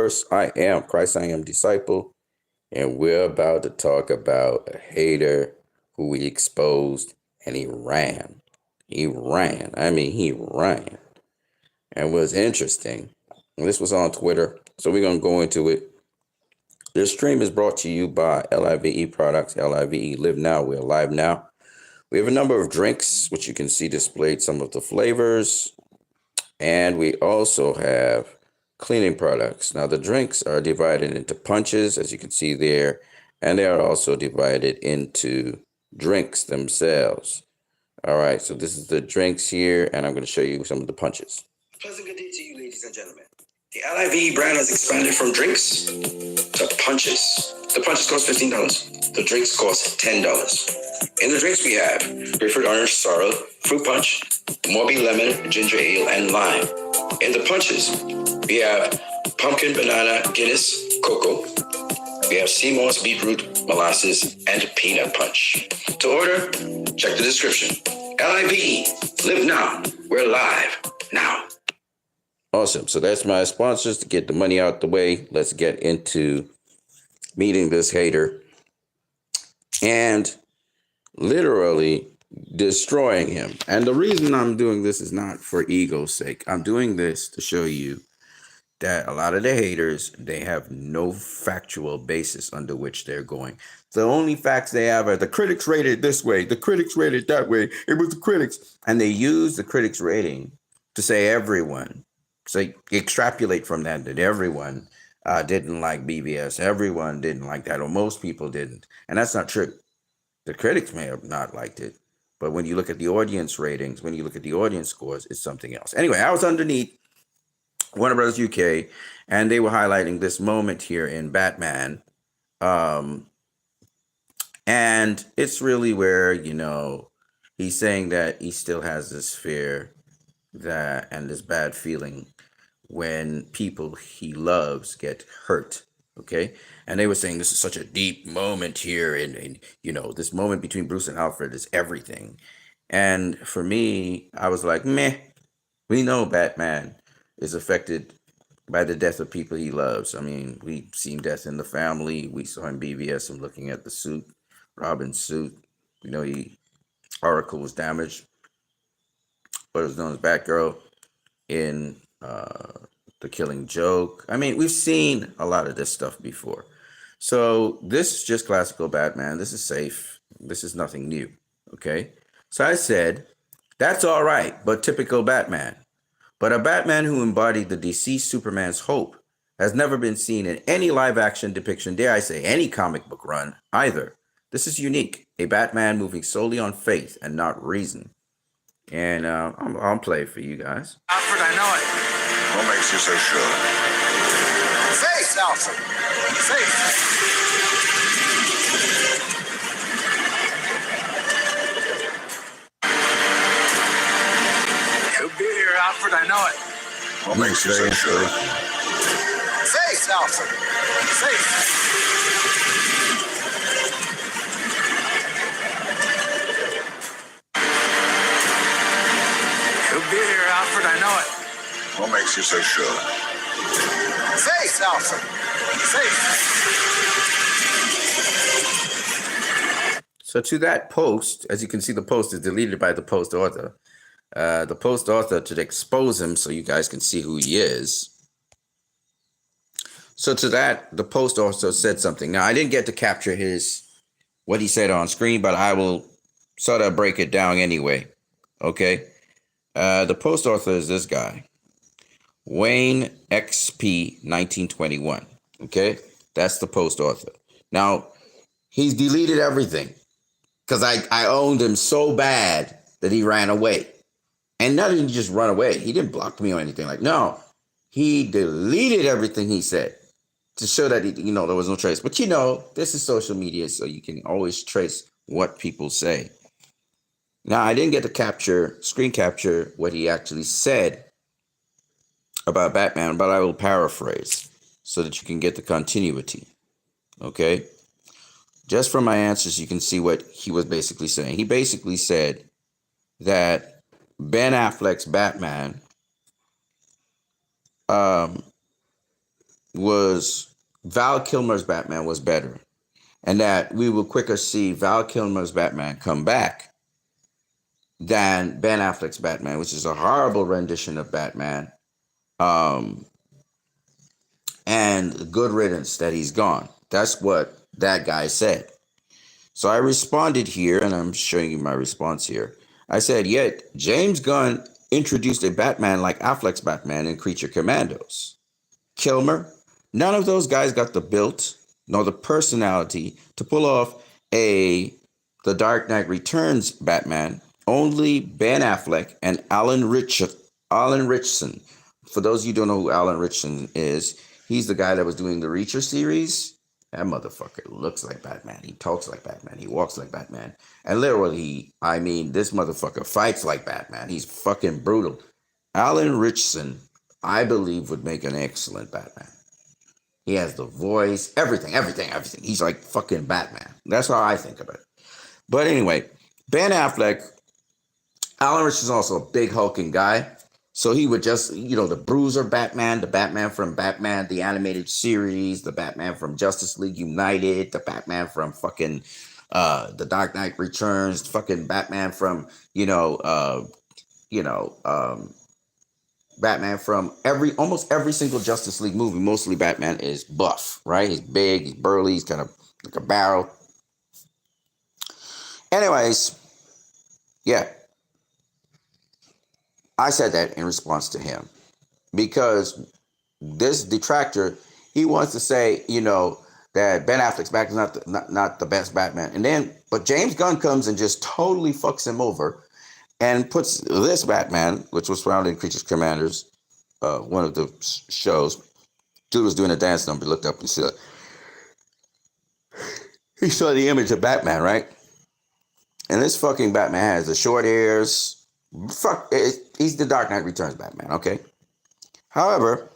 course, I am Christ, I am disciple, and we're about to talk about a hater who we exposed and he ran. He ran. I mean, he ran. And was interesting. And this was on Twitter, so we're going to go into it. This stream is brought to you by LIVE Products, LIVE Live Now, we're live now. We have a number of drinks, which you can see displayed, some of the flavors. And we also have cleaning products. Now, the drinks are divided into punches, as you can see there, and they are also divided into drinks themselves. All right, so this is the drinks here, and I'm going to show you some of the punches. Pleasant good day to you, ladies and gentlemen. The LIVE brand has expanded from drinks to punches. The punches cost $15. The drinks cost $10. In the drinks we have grapefruit orange sorrel, fruit punch, Morby lemon, ginger ale, and lime. In the punches, we have pumpkin, banana, Guinness, cocoa. We have sea moss, beetroot, molasses, and peanut punch. To order, check the description. LIVE, live now. We're live now. Awesome. So that's my sponsors. To get the money out the way, let's get into meeting this hater and literally destroying him. And the reason I'm doing this is not for ego's sake. I'm doing this to show you that a lot of the haters, they have no factual basis under which they're going. The only facts they have are the critics rated this way, the critics rated that way, it was the critics. And they use the critics rating to say everyone. So extrapolate from that everyone didn't like BBS. Everyone didn't like that, or most people didn't. And that's not true. The critics may have not liked it. But when you look at the audience ratings, when you look at the audience scores, it's something else. Anyway, I was underneath Warner Bros. UK, and they were highlighting this moment here in Batman. And it's really where, he's saying that he still has this fear that and this bad feeling when people he loves get hurt. Okay. And they were saying this is such a deep moment here. And this moment between Bruce and Alfred is everything. And for me, I was like, meh, we know Batman is affected by the death of people he loves. I mean, we've seen death in the family. We saw in BVS him looking at the suit, Robin's suit. Oracle was damaged. What was known as Batgirl in The Killing Joke. I mean, we've seen a lot of this stuff before. So this is just classical Batman. This is safe. This is nothing new. Okay. So I said, that's all right, but typical Batman. But a Batman who embodied the deceased Superman's hope has never been seen in any live action depiction, dare I say, any comic book run either. This is unique. A Batman moving solely on faith and not reason. And I'll play it for you guys. Alfred, I know it. What makes you so sure? Faith, Alfred. Faith. He'll be here, Alfred, I know it. What makes you so sure? Faith, Alfred. Faith. He'll be here, Alfred, I know it. What makes you so sure? Faith, Alfred. Faith. So to that post, as you can see, the post is deleted by the post author. The post author to expose him so you guys can see who he is. So to that, the post author said something. Now, I didn't get to capture what he said on screen, but I will sort of break it down anyway. Okay. The post author is this guy, Wayne XP 1921. Okay, that's the post author. Now, he's deleted everything because I owned him so bad that he ran away. And not even just run away. He didn't block me or anything no. He deleted everything he said to show that, there was no trace. But, this is social media, so you can always trace what people say. Now, I didn't get to screen capture what he actually said about Batman, but I will paraphrase so that you can get the continuity. Okay? Just from my answers, you can see what he was basically saying. He basically said that Ben Affleck's Batman was Val Kilmer's Batman was better, and that we will quicker see Val Kilmer's Batman come back than Ben Affleck's Batman, which is a horrible rendition of Batman. Um, and good riddance that he's gone. That's what that guy said. So I responded here, and I'm showing you my response here. I said, yet James Gunn introduced a Batman like Affleck's Batman in Creature Commandos. Kilmer, none of those guys got the built nor the personality to pull off a The Dark Knight Returns Batman. Only Ben Affleck and Alan Richson. For those of you who don't know who Alan Richson is, he's the guy that was doing the Reacher series. That motherfucker looks like Batman. He talks like Batman. He walks like Batman. And literally, I mean, this motherfucker fights like Batman. He's fucking brutal. Alan Richson, I believe, would make an excellent Batman. He has the voice, everything. He's like fucking Batman. That's how I think of it. But anyway, Ben Affleck, Alan Richardson's also a big hulking guy. So he would just, the Bruiser Batman, the Batman from Batman, the animated series, the Batman from Justice League United, the Batman from fucking The Dark Knight Returns, fucking Batman from, Batman from almost every single Justice League movie. Mostly Batman is buff, right? He's big, he's burly, he's kind of like a barrel. Anyways, yeah. I said that in response to him because this detractor, he wants to say, that Ben Affleck's back is not the best Batman. But James Gunn comes and just totally fucks him over and puts this Batman, which was found in Creatures Commanders, one of the shows. Dude was doing a dance number, looked up and said, he saw the image of Batman, right? And this fucking Batman has the short hairs. He's the Dark Knight Returns Batman, okay? However,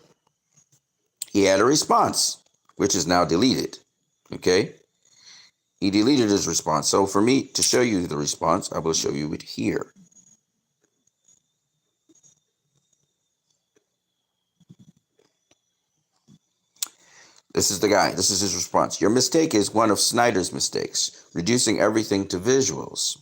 he had a response, which is now deleted, okay? He deleted his response. So for me to show you the response, I will show you it here. This is the guy. This is his response. Your mistake is one of Snyder's mistakes, reducing everything to visuals.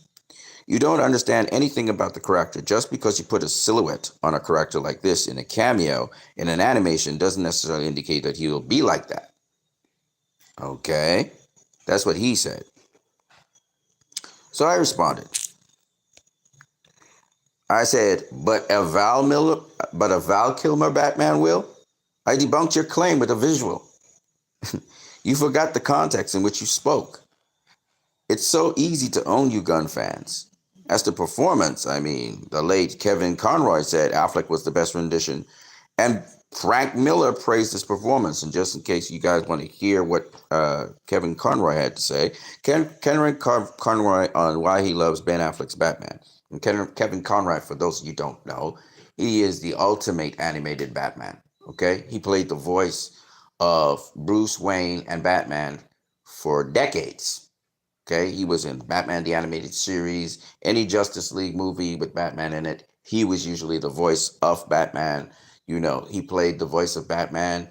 You don't understand anything about the character. Just because you put a silhouette on a character like this in a cameo in an animation doesn't necessarily indicate that he will be like that. Okay? That's what he said. So I responded. I said, but a Val Kilmer Batman will? I debunked your claim with a visual. You forgot the context in which you spoke. It's so easy to own you Gunn fans. As to performance, I mean, the late Kevin Conroy said Affleck was the best rendition, and Frank Miller praised his performance. And just in case you guys want to hear what Kevin Conroy had to say, Kevin Conroy on why he loves Ben Affleck's Batman. And Kevin Conroy, for those of you who don't know, he is the ultimate animated Batman. Okay, he played the voice of Bruce Wayne and Batman for decades. Okay, he was in Batman the Animated Series, any Justice League movie with Batman in it. He was usually the voice of Batman. He played the voice of Batman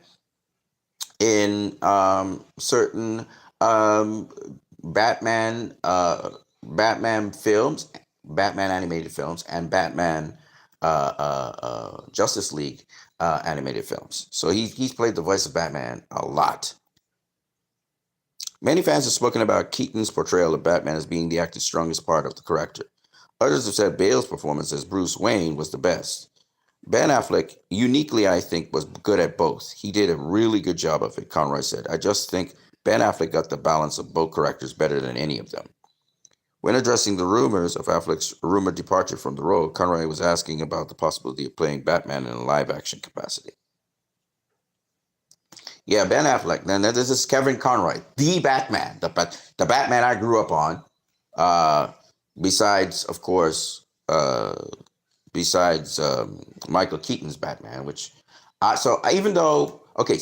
in certain Batman films, Batman animated films, and Batman Justice League animated films. So he's played the voice of Batman a lot. Many fans have spoken about Keaton's portrayal of Batman as being the actor's strongest part of the character. Others have said Bale's performance as Bruce Wayne was the best. Ben Affleck, uniquely, I think, was good at both. He did a really good job of it, Conroy said. I just think Ben Affleck got the balance of both characters better than any of them. When addressing the rumors of Affleck's rumored departure from the role, Conroy was asking about the possibility of playing Batman in a live-action capacity. Yeah, Ben Affleck. Then this is Kevin Conroy, the Batman, the Batman I grew up on. Besides, of course, Michael Keaton's Batman, which, so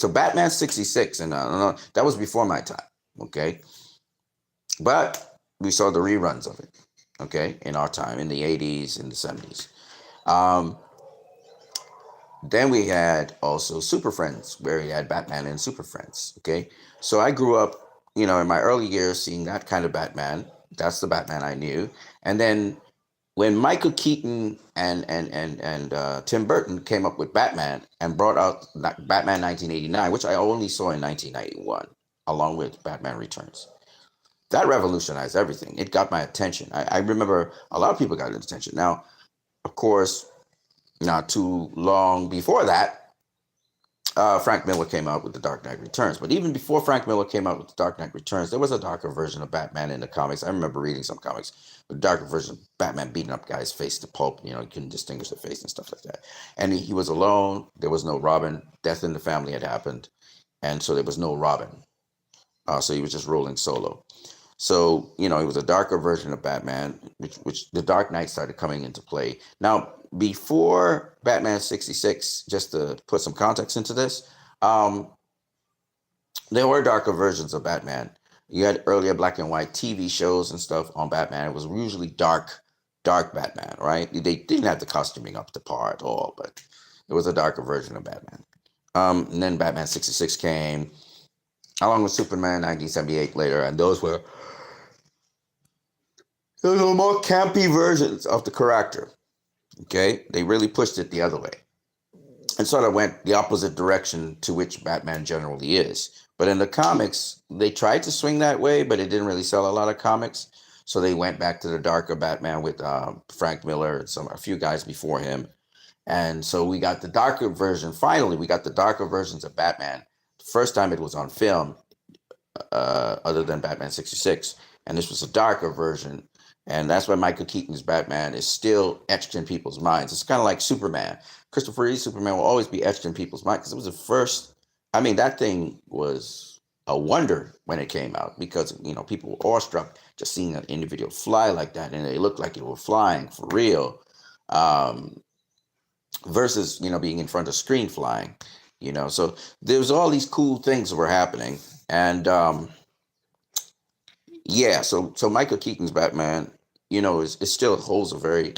Batman 66, and that was before my time, okay? But we saw the reruns of it, okay, in our time, in the 80s, in the 70s. Then we had also Super Friends, where he had Batman and Super Friends. Okay, so I grew up, in my early years seeing that kind of Batman. That's the Batman I knew. And then when Michael Keaton and Tim Burton came up with Batman and brought out Batman 1989, which I only saw in 1991, along with Batman Returns. That revolutionized everything. It got my attention. I remember a lot of people got attention. Now, of course, not too long before that, Frank Miller came out with The Dark Knight Returns. But even before Frank Miller came out with The Dark Knight Returns, there was a darker version of Batman in the comics. I remember reading some comics, a darker version of Batman beating up guys face to pulp. You couldn't distinguish the face and stuff like that. And he was alone. There was no Robin. Death in the family had happened. And so there was no Robin. So he was just rolling solo. So, it was a darker version of Batman, which the Dark Knight started coming into play. Now, before Batman 66, just to put some context into this, there were darker versions of Batman. You had earlier black and white TV shows and stuff on Batman. It was usually dark Batman, right? They didn't have the costuming up to par at all, but it was a darker version of Batman. And then Batman 66 came, along with Superman 1978 later, and those were more campy versions of the character. Okay, they really pushed it the other way and sort of went the opposite direction to which Batman generally is. But in the comics, they tried to swing that way, but it didn't really sell a lot of comics. So they went back to the darker Batman with Frank Miller and a few guys before him. And so we got the darker version. Finally, we got the darker versions of Batman. The first time it was on film, other than Batman 66. And this was a darker version. And that's why Michael Keaton's Batman is still etched in people's minds. It's kind of like Superman. Christopher Reeve's Superman will always be etched in people's minds because it was the first. I mean, that thing was a wonder when it came out because, people were awestruck just seeing an individual fly like that. And they looked like it were flying for real. Versus, being in front of screen flying, So there was all these cool things that were happening. And yeah, so Michael Keaton's Batman, it still holds a very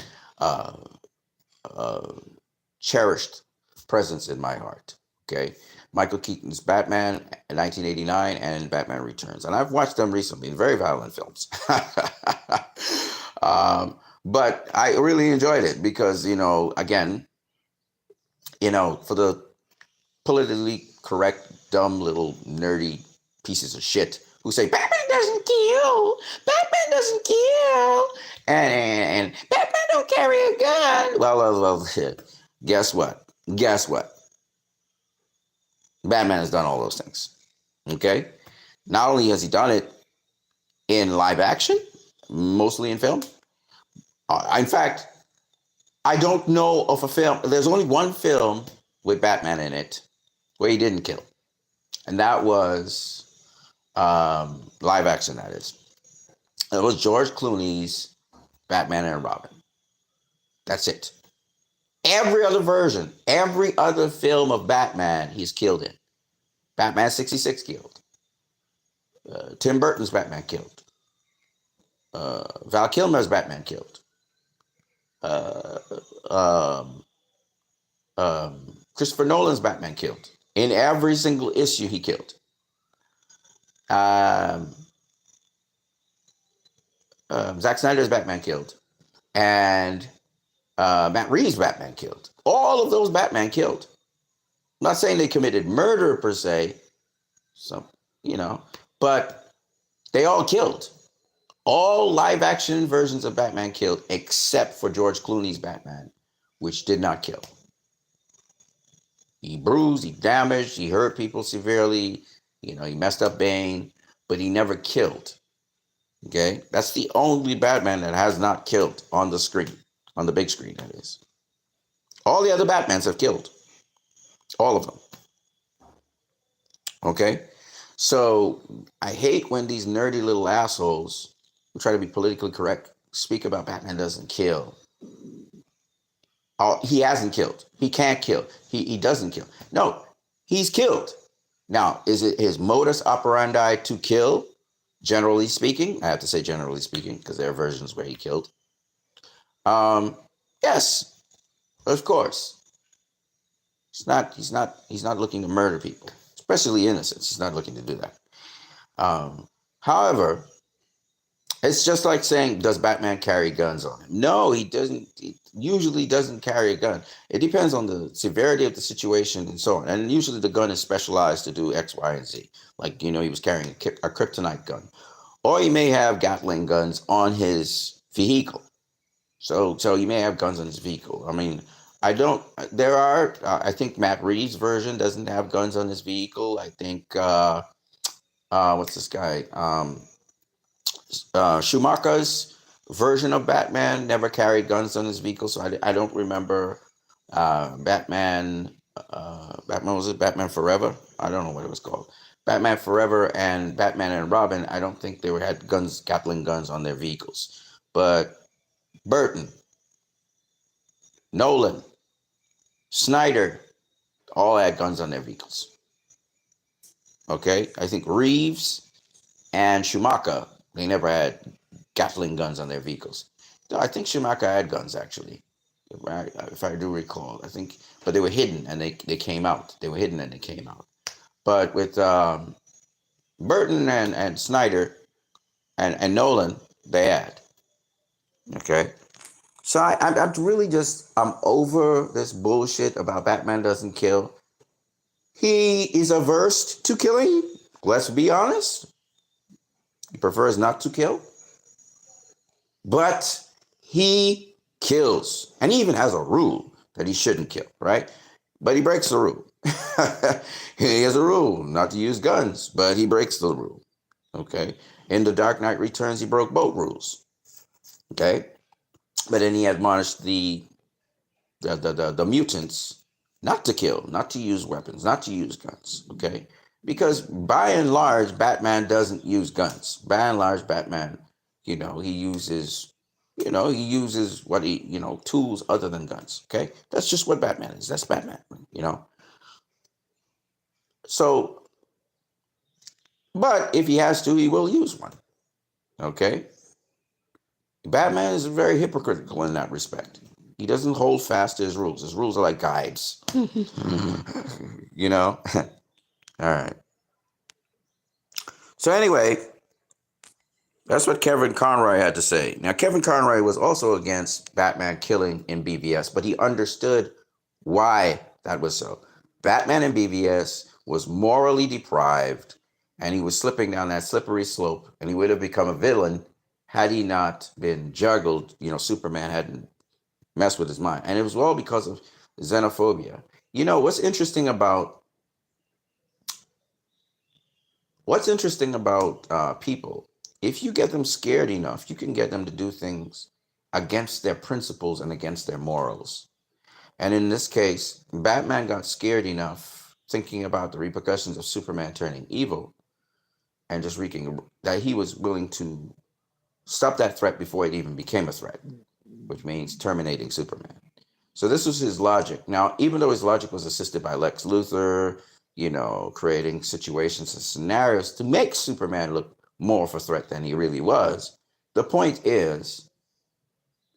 cherished presence in my heart. Okay, Michael Keaton's Batman in 1989 and Batman Returns, and I've watched them recently. Very violent films, but I really enjoyed it because again, for the politically correct, dumb little nerdy pieces of shit who say Batman doesn't kill, and Batman don't carry a gun. Well, guess what? Batman has done all those things. Okay? Not only has he done it in live action, mostly in film. In fact, I don't know of a film. There's only one film with Batman in it where he didn't kill. And that was live action, that is. It was George Clooney's Batman and Robin. That's it. Every other version, every other film of Batman, he's killed in. Batman 66 killed. Tim Burton's Batman killed. Val Kilmer's Batman killed. Christopher Nolan's Batman killed. In every single issue, he killed. Zack Snyder's Batman killed. And Matt Reeves' Batman killed. All of those Batman killed. I'm not saying they committed murder per se, but they all killed. All live action versions of Batman killed except for George Clooney's Batman, which did not kill. He bruised, he damaged, he hurt people severely, he messed up Bane, but he never killed. Okay? That's the only Batman that has not killed on the screen, on the big screen, that is. All the other Batmans have killed. All of them. Okay? So I hate when these nerdy little assholes who try to be politically correct speak about Batman doesn't kill. Oh, he hasn't killed. He can't kill. He doesn't kill. No, he's killed. Now, is it his modus operandi to kill? Generally speaking, I have to say generally speaking, because there are versions where he killed. Yes, of course. He's not looking to murder people, especially innocents. He's not looking to do that. However, it's just like saying, does Batman carry guns on him? No, he doesn't. He usually doesn't carry a gun. It depends on the severity of the situation and so on. And usually the gun is specialized to do X, Y, and Z. Like, he was carrying a kryptonite gun. Or he may have Gatling guns on his vehicle. So he may have guns on his vehicle. I mean, I don't. There are. I think Matt Reeves' version doesn't have guns on his vehicle. I think. What's this guy? Schumacher's version of Batman never carried guns on his vehicle, so I don't remember. Batman. Batman, was it Batman Forever? I don't know what it was called. Batman Forever and Batman and Robin. I don't think they had guns, Gatling guns on their vehicles, but Burton, Nolan, Snyder, all had guns on their vehicles. Okay, I think Reeves and Schumacher, they never had Gatling guns on their vehicles. I think Schumacher had guns actually, if I do recall. I think, but they were hidden and they came out. They were hidden and they came out. But with Burton and Snyder and Nolan, they had. Okay. So I'm really I'm over this bullshit about Batman doesn't kill. He is averse to killing. Let's be honest. He prefers not to kill. But he kills. And he even has a rule that he shouldn't kill, right? But he breaks the rule. He has a rule not to use guns, but he breaks the rule. Okay. In The Dark Knight Returns, he broke both rules. Okay. But then he admonished the mutants not to kill, not to use weapons, not to use guns. Okay. Because by and large, Batman doesn't use guns. By and large, Batman, he uses, what tools other than guns. Okay. That's just what Batman is. That's Batman, So, but if he has to, he will use one. Okay. Batman is very hypocritical in that respect. He doesn't hold fast to his rules. His rules are like guides. All right. So anyway, that's what Kevin Conroy had to say. Now, Kevin Conroy was also against Batman killing in BVS, but he understood why that was so. Batman in BVS was morally deprived, and he was slipping down that slippery slope, and he would have become a villain had he not been juggled. Superman hadn't messed with his mind. And it was all because of xenophobia. What's interesting about people, if you get them scared enough, you can get them to do things against their principles and against their morals. And in this case, Batman got scared enough thinking about the repercussions of Superman turning evil and just that he was willing to stop that threat before it even became a threat, which means terminating Superman. So this was his logic. Now, even though his logic was assisted by Lex Luthor, creating situations and scenarios to make Superman look more of a threat than he really was, the point is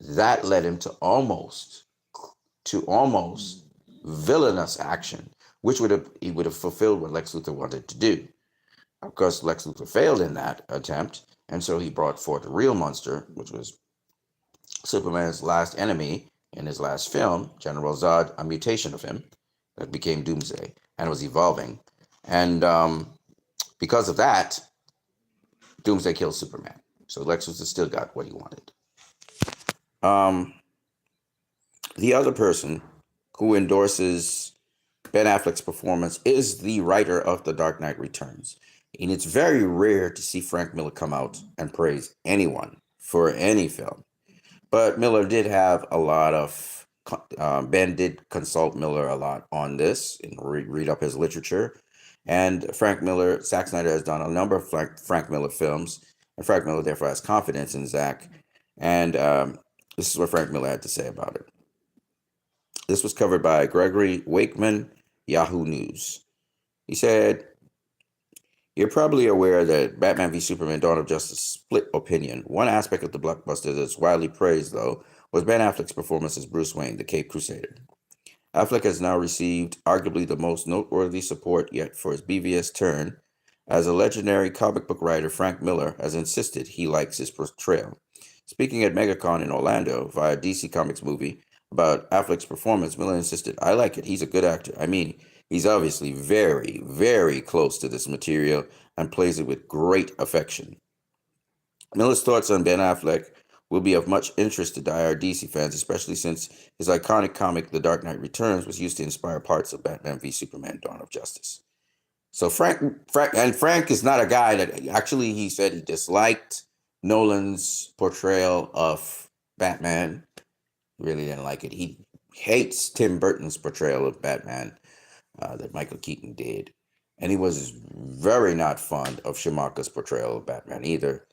that led him to almost villainous action, which would have fulfilled what Lex Luthor wanted to do. Of course, Lex Luthor failed in that attempt, and so he brought forth a real monster, which was Superman's last enemy in his last film, General Zod, a mutation of him that became Doomsday and was evolving. And because of that, Doomsday killed Superman. So Lex Luthor still got what he wanted. The other person who endorses Ben Affleck's performance is the writer of The Dark Knight Returns. And it's very rare to see Frank Miller come out and praise anyone for any film. But Miller did have a lot of, Ben did consult Miller a lot on this and read up his literature. And Zack Snyder has done a number of Frank Miller films. And Frank Miller therefore has confidence in Zack. And this is what Frank Miller had to say about it. This was covered by Gregory Wakeman, Yahoo News. He said, "You're probably aware that Batman v Superman Dawn of Justice split opinion. One aspect of the blockbuster that's widely praised, though, was Ben Affleck's performance as Bruce Wayne, the Caped Crusader. Affleck has now received arguably the most noteworthy support yet for his BVS turn, as a legendary comic book writer, Frank Miller, has insisted he likes his portrayal. Speaking at MegaCon in Orlando via DC Comics movie about Affleck's performance, Miller insisted, I like it. He's a good actor. I mean, he's obviously very, very close to this material and plays it with great affection. Miller's thoughts on Ben Affleck will be of much interest to diehard DC fans, especially since his iconic comic The Dark Knight Returns was used to inspire parts of Batman v Superman: Dawn of Justice. So Frank is not a guy that actually he said he disliked Nolan's portrayal of Batman. He really didn't like it. He hates Tim Burton's portrayal of Batman that Michael Keaton did, and he was very not fond of Schumacher's portrayal of Batman either.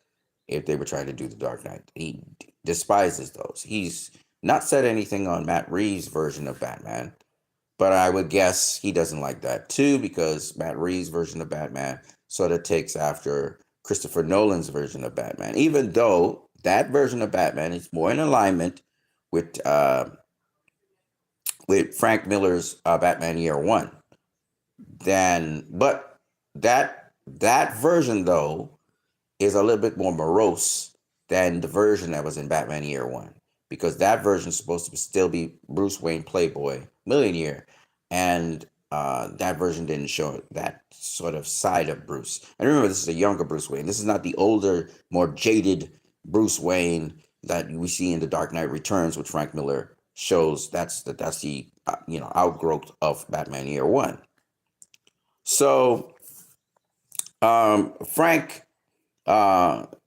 If they were trying to do the Dark Knight, he despises those. He's not said anything on Matt Reeves' version of Batman, but I would guess he doesn't like that too, because Matt Reeves' version of Batman sort of takes after Christopher Nolan's version of Batman, even though that version of Batman is more in alignment with Frank Miller's Batman Year One. But that version though is a little bit more morose than the version that was in Batman Year One, because that version is supposed to still be Bruce Wayne Playboy millionaire, and that version didn't show that sort of side of Bruce. And remember, this is a younger Bruce Wayne. This is not the older, more jaded Bruce Wayne that we see in The Dark Knight Returns, which Frank Miller shows that's the outgrowth of Batman Year One. So Frank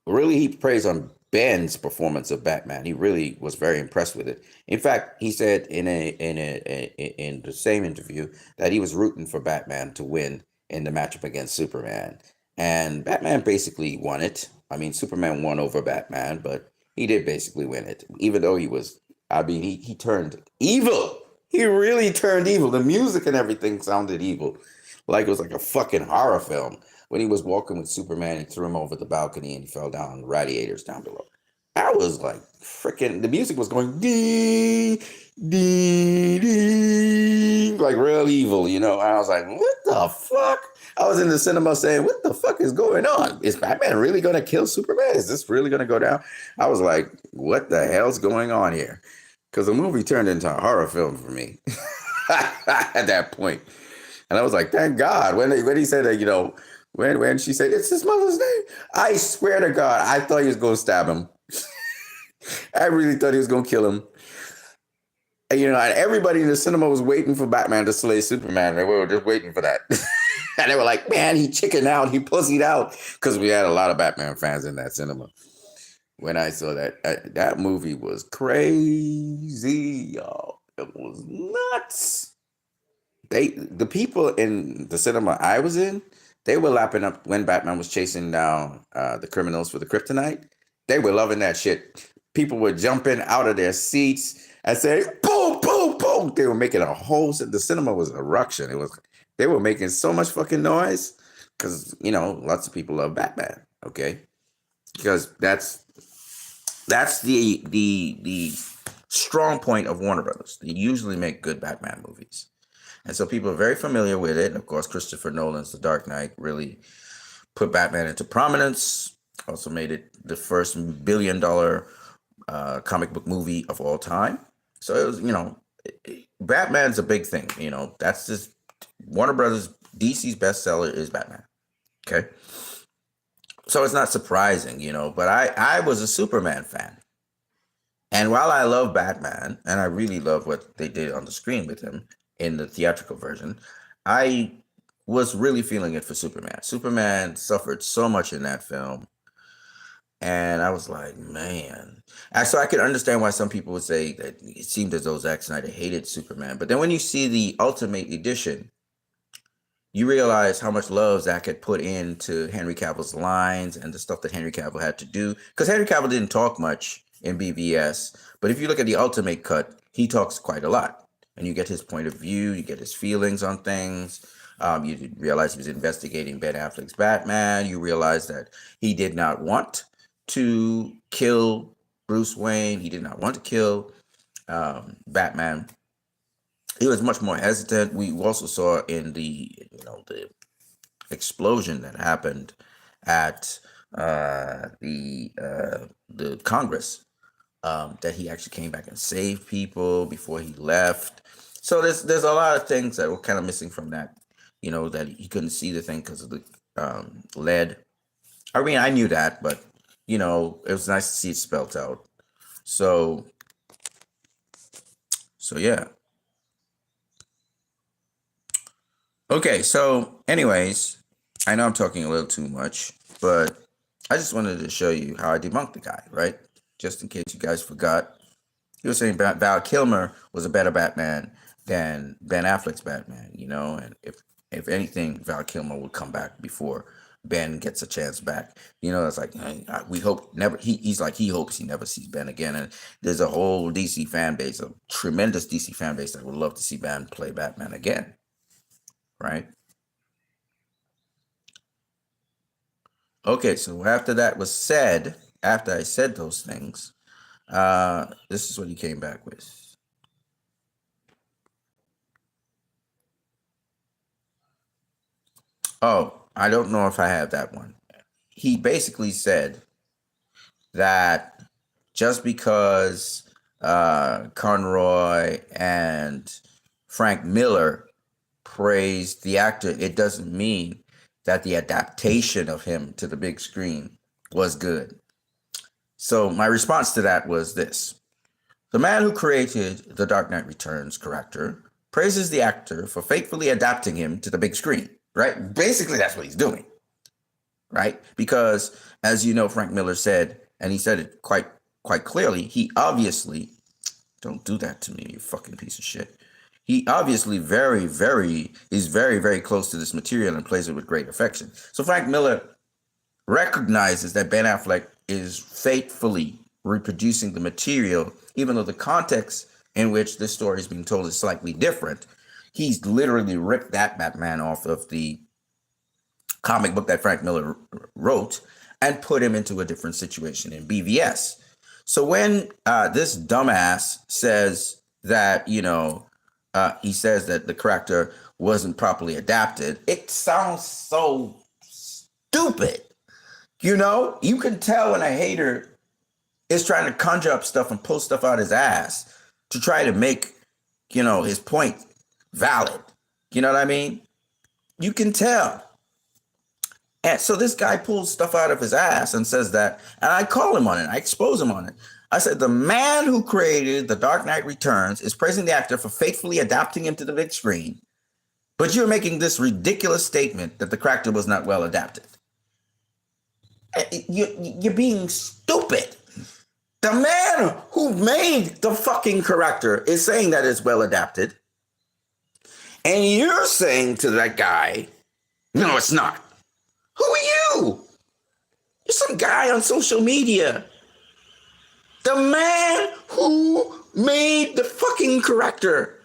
really he praised on Ben's performance of Batman. He really was very impressed with it. In fact, he said in the same interview that he was rooting for Batman to win in the matchup against Superman, and Batman basically won it. I mean, Superman won over Batman, but he did basically win it, even though he was. I mean, he turned evil. He really turned evil. The music and everything sounded evil, like it was like a fucking horror film. When he was walking with Superman, he threw him over the balcony and he fell down the radiators down below. I was like, freaking, the music was going ding, ding, ding, like real evil, you know. And I was like, what the fuck? I was in the cinema saying, what the fuck is going on? Is Batman really going to kill Superman? Is this really going to go down? I was like, what the hell's going on here? Because the movie turned into a horror film for me at that point. And I was like, thank God. When he said that, you know, when she said, it's his mother's name, I swear to God, I thought he was going to stab him. I really thought he was going to kill him. And, you know, and everybody in the cinema was waiting for Batman to slay Superman. They were just waiting for that. And they were like, man, he chickened out, he pussied out. Because we had a lot of Batman fans in that cinema. When I saw that, that movie was crazy, y'all. It was nuts. The people in the cinema I was in, they were lapping up when Batman was chasing down the criminals for the kryptonite. They were loving that shit. People were jumping out of their seats and saying, boom, boom, boom. They were making a whole, the cinema was a ruction. They were making so much fucking noise because, you know, lots of people love Batman, okay? Because that's the strong point of Warner Brothers. They usually make good Batman movies. And so people are very familiar with it. And of course, Christopher Nolan's The Dark Knight really put Batman into prominence. Also made it the first $1 billion comic book movie of all time. So it was, you know, Batman's a big thing. You know, that's just Warner Brothers, DC's bestseller is Batman. Okay. So it's not surprising, you know, but I was a Superman fan. And while I love Batman, and I really love what they did on the screen with him in the theatrical version, I was really feeling it for Superman. Superman suffered so much in that film. And I was like, man. And so I can understand why some people would say that it seemed as though Zack Snyder hated Superman. But then when you see the Ultimate Edition, you realize how much love Zack had put into Henry Cavill's lines and the stuff that Henry Cavill had to do. Because Henry Cavill didn't talk much in BVS. But if you look at the Ultimate Cut, he talks quite a lot. And you get his point of view, you get his feelings on things. You realize he was investigating Ben Affleck's Batman. You realize that he did not want to kill Bruce Wayne. He did not want to kill Batman. he was much more hesitant. We also saw in the explosion that happened at the Congress, that he actually came back and saved people before he left. So there's a lot of things that were kind of missing from that. That he couldn't see the thing because of the lead. I mean, I knew that, but it was nice to see it spelt out. So yeah. Okay, so anyways, I know I'm talking a little too much, but I just wanted to show you how I debunked the guy, right? Just in case you guys forgot. He was saying Val Kilmer was a better Batman than Ben Affleck's Batman, and if anything, Val Kilmer would come back before Ben gets a chance back. It's like we hope never. He's like he hopes he never sees Ben again, and there's a whole DC fan base, a tremendous DC fan base that would love to see Ben play Batman again, right? Okay, so after that was said, after I said those things, this is what he came back with. Oh, I don't know if I have that one. He basically said that just because Conroy and Frank Miller praised the actor, it doesn't mean that the adaptation of him to the big screen was good. So my response to that was this. The man who created The Dark Knight Returns character praises the actor for faithfully adapting him to the big screen, right? Basically, that's what he's doing, right? Because, as you know, Frank Miller said, and he said it quite clearly, he obviously, don't do that to me, you fucking piece of shit. He obviously is very, very close to this material and plays it with great affection. So Frank Miller recognizes that Ben Affleck is faithfully reproducing the material, even though the context in which this story is being told is slightly different. He's literally ripped that Batman off of the comic book that Frank Miller wrote and put him into a different situation in BVS. So when this dumbass says that, he says that the character wasn't properly adapted, it sounds so stupid. You can tell when a hater is trying to conjure up stuff and pull stuff out his ass to try to make, his point valid. You know what I mean? You can tell. And so this guy pulls stuff out of his ass and says that, and I call him on it. I expose him on it. I said, the man who created The Dark Knight Returns is praising the actor for faithfully adapting him to the big screen, but you're making this ridiculous statement that the character was not well adapted. You're being stupid. The man who made the fucking character is saying that it's well adapted. And you're saying to that guy, no, it's not. Who are you? You're some guy on social media. The man who made the fucking character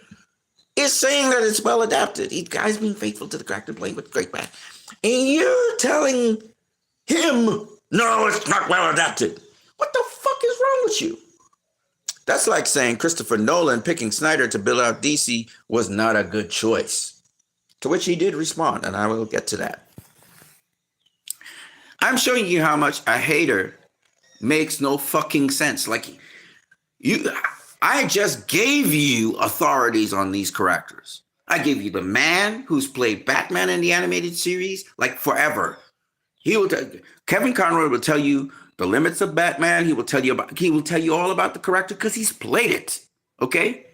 is saying that it's well adapted. He guy's being faithful to the character, playing with great man. And you're telling him, no, it's not well adapted. What the fuck is wrong with you? That's like saying Christopher Nolan picking Snyder to build out DC was not a good choice. To which he did respond, and I will get to that. I'm showing you how much a hater makes no fucking sense. Like, I just gave you authorities on these characters. I gave you the man who's played Batman in the animated series, like forever. Kevin Conroy will tell you the limits of Batman. He will tell you all about the character because he's played it. Okay?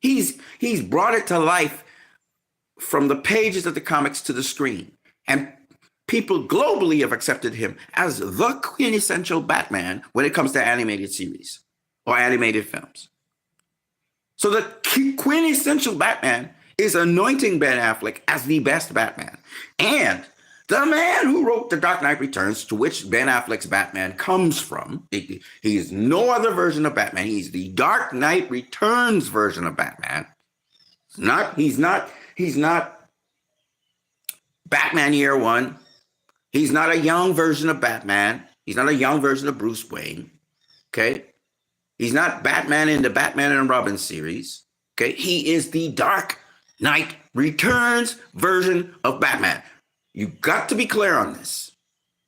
He's brought it to life from the pages of the comics to the screen. And people globally have accepted him as the quintessential Batman when it comes to animated series or animated films. So the quintessential Batman is anointing Ben Affleck as the best Batman. And the man who wrote The Dark Knight Returns, to which Ben Affleck's Batman comes from, he is no other version of Batman. He's the Dark Knight Returns version of Batman. He's not Batman Year One. He's not a young version of Batman. He's not a young version of Bruce Wayne. Okay? He's not Batman in the Batman and Robin series. Okay, he is the Dark Knight Returns version of Batman. You got to be clear on this.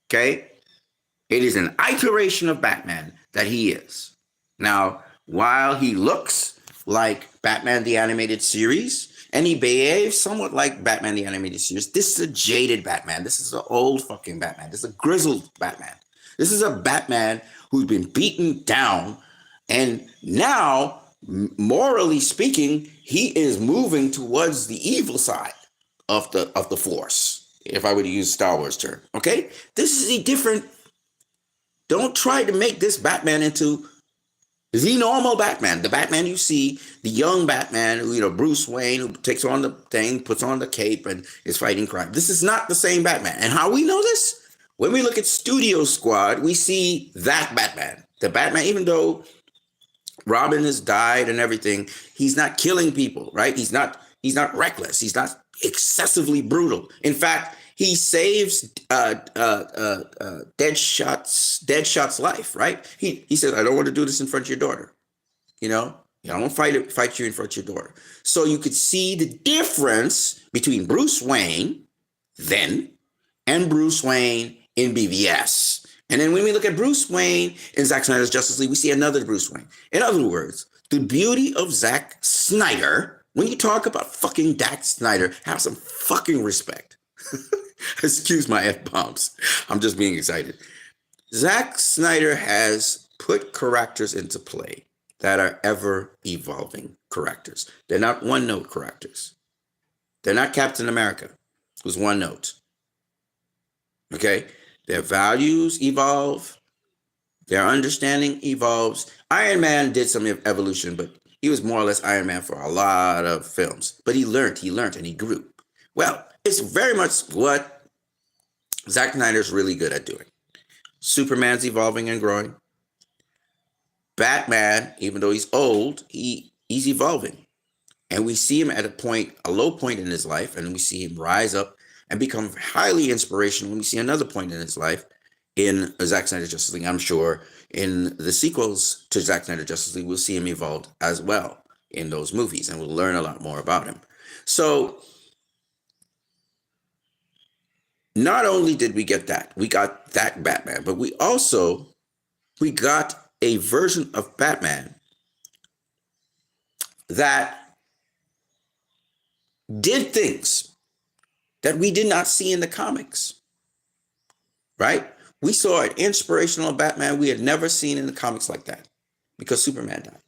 Okay, it is an iteration of Batman that he is. Now, while he looks like Batman the Animated Series, and he behaves somewhat like Batman the Animated Series, this is a jaded Batman. This is an old fucking Batman. This is a grizzled Batman. This is a Batman who's been beaten down, and now, morally speaking, he is moving towards the evil side of the Force, if I were to use Star Wars term. Okay, this is a different. Don't try to make this Batman into the normal Batman, the Batman you see, the young Batman, Bruce Wayne, who takes on the thing, puts on the cape, and is fighting crime. This is not the same Batman. And how we know this? When we look at Studio Squad, we see that Batman. The Batman, even though Robin has died and everything, he's not killing people, right? He's not reckless. He's not excessively brutal. In fact, he saves Deadshot's life, right? He says, I don't want to do this in front of your daughter. I don't want to fight you in front of your daughter. So you could see the difference between Bruce Wayne then and Bruce Wayne in BVS. And then when we look at Bruce Wayne in Zack Snyder's Justice League, we see another Bruce Wayne. In other words, the beauty of Zack Snyder, when you talk about fucking Zack Snyder, have some fucking respect. Excuse my F-bombs. I'm just being excited. Zack Snyder has put characters into play that are ever evolving characters. They're not one note characters. They're not Captain America, who's one note. Okay? Their values evolve. Their understanding evolves. Iron Man did some evolution, but he was more or less Iron Man for a lot of films. But he learned, and he grew. Well, it's very much what Zack Snyder's really good at doing. Superman's evolving and growing. Batman, even though he's old, he's evolving. And we see him at a low point in his life, and we see him rise up and become highly inspirational when we see another point in his life in Zack Snyder Justice League. I'm sure in the sequels to Zack Snyder Justice League, we'll see him evolve as well in those movies, and we'll learn a lot more about him. So not only did we get that, we got that Batman, but we got a version of Batman that did things that we did not see in the comics, right? We saw an inspirational Batman we had never seen in the comics like that because Superman died.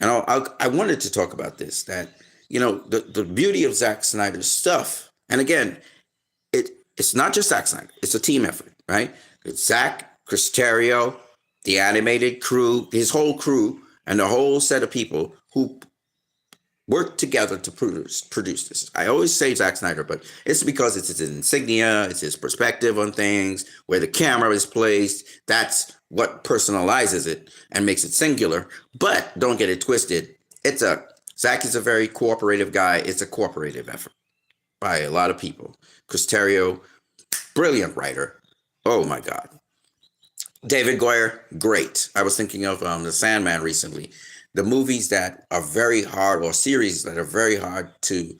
And I wanted to talk about this, that, the beauty of Zack Snyder's stuff. And again, it's not just Zack Snyder. It's a team effort, right? It's Zack, Chris Terrio, the animated crew, his whole crew, and the whole set of people who worked together to produce this. I always say Zack Snyder, but it's because it's his insignia, it's his perspective on things, where the camera is placed. That's what personalizes it and makes it singular. But don't get it twisted. Zack is a very cooperative guy. It's a cooperative effort by a lot of people. Chris Terrio, brilliant writer. Oh my God. David Goyer, great. I was thinking of The Sandman recently. The movies that are very hard, or series that are very hard to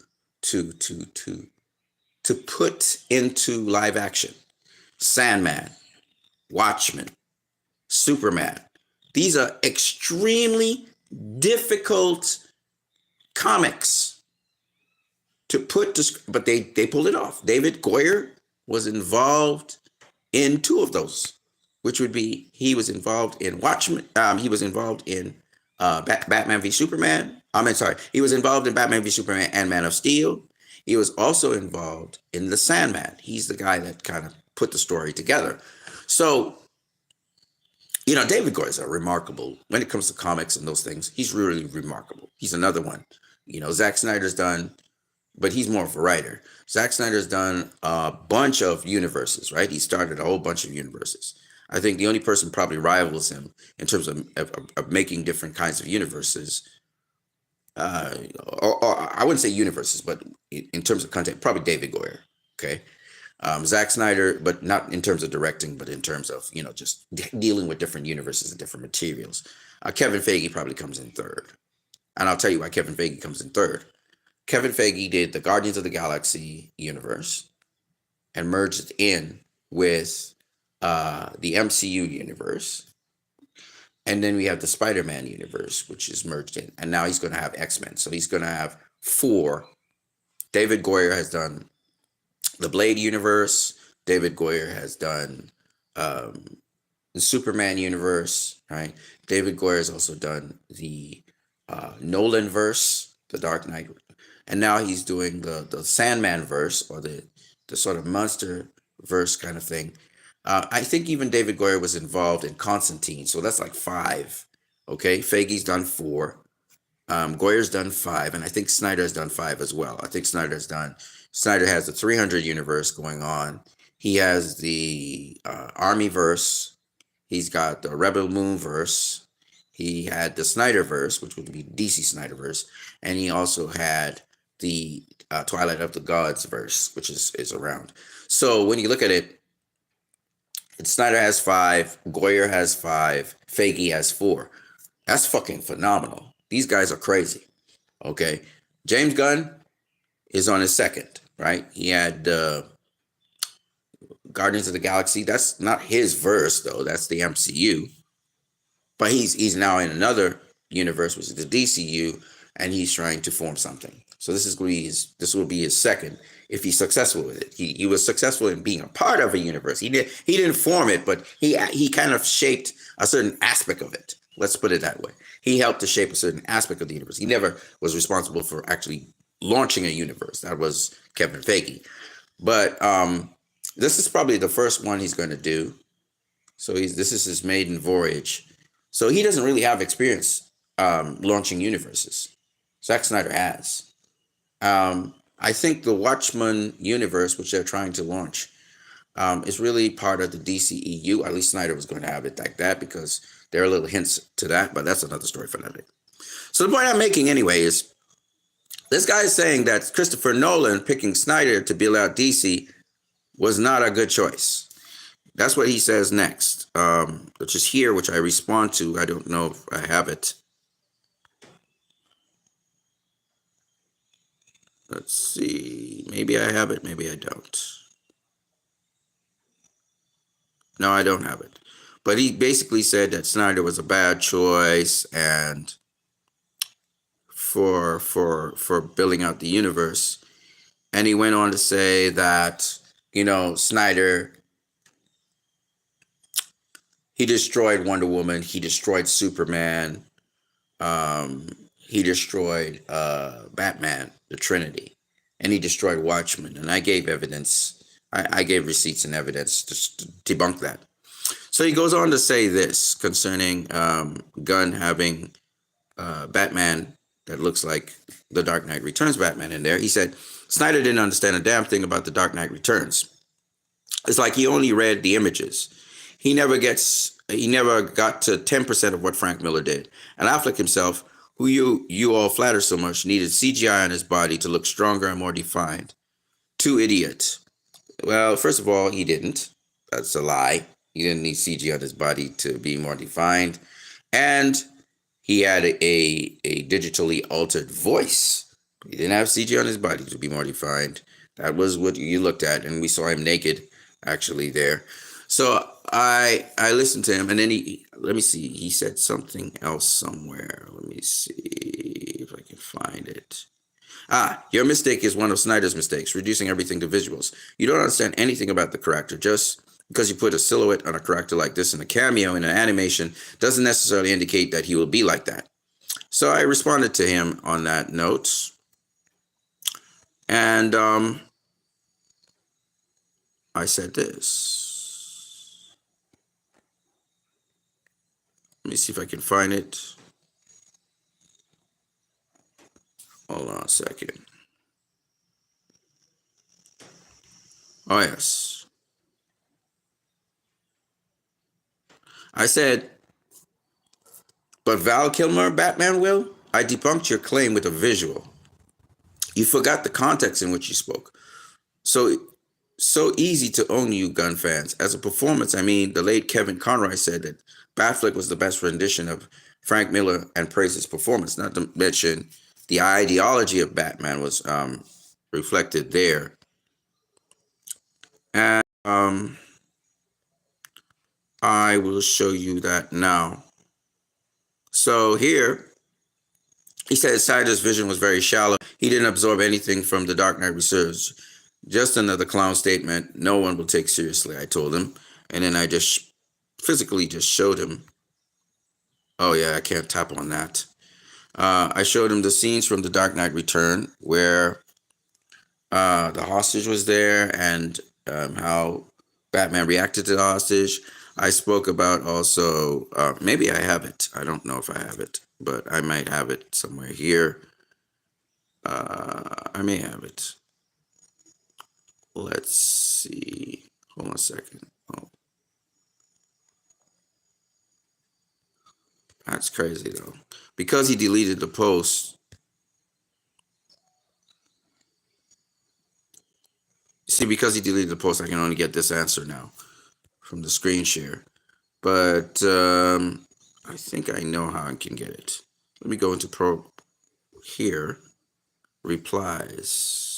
put into live action. Sandman, Watchmen, Superman. These are extremely difficult comics to put, but they pulled it off. David Goyer was involved in two of those, which would be, he was involved in Watchmen. He was involved in Batman v Superman. He was involved in Batman v Superman and Man of Steel. He was also involved in The Sandman. He's the guy that kind of put the story together. So, David Goyer is a remarkable, when it comes to comics and those things, he's really remarkable. He's another one. Zack Snyder's done, but he's more of a writer. Zack Snyder's done a bunch of universes, right? He started a whole bunch of universes. I think the only person probably rivals him in terms of making different kinds of universes, or I wouldn't say universes, but in terms of content, probably David Goyer. Okay, Zack Snyder, but not in terms of directing, but in terms of just dealing with different universes and different materials. Kevin Feige probably comes in third. And I'll tell you why Kevin Feige comes in third. Kevin Feige did the Guardians of the Galaxy universe and merged it in with the MCU universe. And then we have the Spider-Man universe, which is merged in. And now he's going to have X-Men. So he's going to have four. David Goyer has done the Blade universe. David Goyer has done the Superman universe, right? David Goyer has also done the Nolan verse, the Dark Knight, and now he's doing the Sandman verse, or the sort of monster verse kind of thing. I think even David Goyer was involved in Constantine, so that's like five. Okay, Feige's done four. Goyer's done five, and I think Snyder has done five as well. I think Snyder has the 300 universe going on. He has the Army verse. He's got the Rebel Moon verse. He had the Snyder verse, which would be DC Snyder verse, and he also had the Twilight of the Gods verse, which is around. So when you look at it, Snyder has five, Goyer has five, Feige has four. That's fucking phenomenal. These guys are crazy. Okay, James Gunn is on his second, right? He had Guardians of the Galaxy. That's not his verse though. That's the MCU. But he's now in another universe, which is the DCU, and he's trying to form something. So this will be his second if he's successful with it. He was successful in being a part of a universe. He didn't form it, but he kind of shaped a certain aspect of it. Let's put it that way. He helped to shape a certain aspect of the universe. He never was responsible for actually launching a universe. That was Kevin Feige. But this is probably the first one he's going to do. So this is his maiden voyage. So he doesn't really have experience launching universes. Zack Snyder has. I think the Watchmen universe, which they're trying to launch, is really part of the DCEU. At least Snyder was going to have it like that because there are little hints to that, but that's another story for another day. So the point I'm making anyway is this guy is saying that Christopher Nolan picking Snyder to build out DC was not a good choice. That's what he says next, which is here, which I respond to. I don't know if I have it. Let's see. Maybe I have it. Maybe I don't. No, I don't have it. But he basically said that Snyder was a bad choice and for building out the universe. And he went on to say that, Snyder, he destroyed Wonder Woman, he destroyed Superman, he destroyed Batman, the Trinity, and he destroyed Watchmen. And I gave evidence. I gave receipts and evidence to debunk that. So he goes on to say this concerning Gunn having Batman that looks like the Dark Knight Returns Batman in there. He said, Snyder didn't understand a damn thing about the Dark Knight Returns. It's like he only read the images. He never got to 10% of what Frank Miller did. And Affleck himself, who you all flatter so much, needed CGI on his body to look stronger and more defined. Two idiots. Well, first of all, he didn't. That's a lie. He didn't need CG on his body to be more defined. And he had a digitally altered voice. He didn't have CG on his body to be more defined. That was what you looked at. And we saw him naked, actually, there. So I listened to him. And then let me see. He said something else somewhere. Let me see if I can find it. Your mistake is one of Snyder's mistakes, reducing everything to visuals. You don't understand anything about the character. Just because you put a silhouette on a character like this in a cameo in an animation doesn't necessarily indicate that he will be like that. So I responded to him on that note. And I said this. Let me see if I can find it. Hold on a second. Oh, yes. I said, but Val Kilmer, Batman will? I debunked your claim with a visual. You forgot the context in which you spoke. So easy to own you, Gunn fans. As a performance, I mean, the late Kevin Conroy said that Batfleck was the best rendition of Frank Miller and praised his performance. Not to mention the ideology of Batman was reflected there. And I will show you that now. So here, he said Snyder's vision was very shallow. He didn't absorb anything from The Dark Knight Returns. Just another clown statement no one will take seriously, I told him. And then I just physically just showed him. Oh, yeah, I can't tap on that. I showed him the scenes from The Dark Knight Return where the hostage was there and how Batman reacted to the hostage. I spoke about also, maybe I have it. I don't know if I have it, but I might have it somewhere here. I may have it. Let's see. Hold on a second. Oh, that's crazy though. Because he deleted the post. See, because he deleted the post, I can only get this answer now from the screen share. But I think I know how I can get it. Let me go into Pro here. Replies.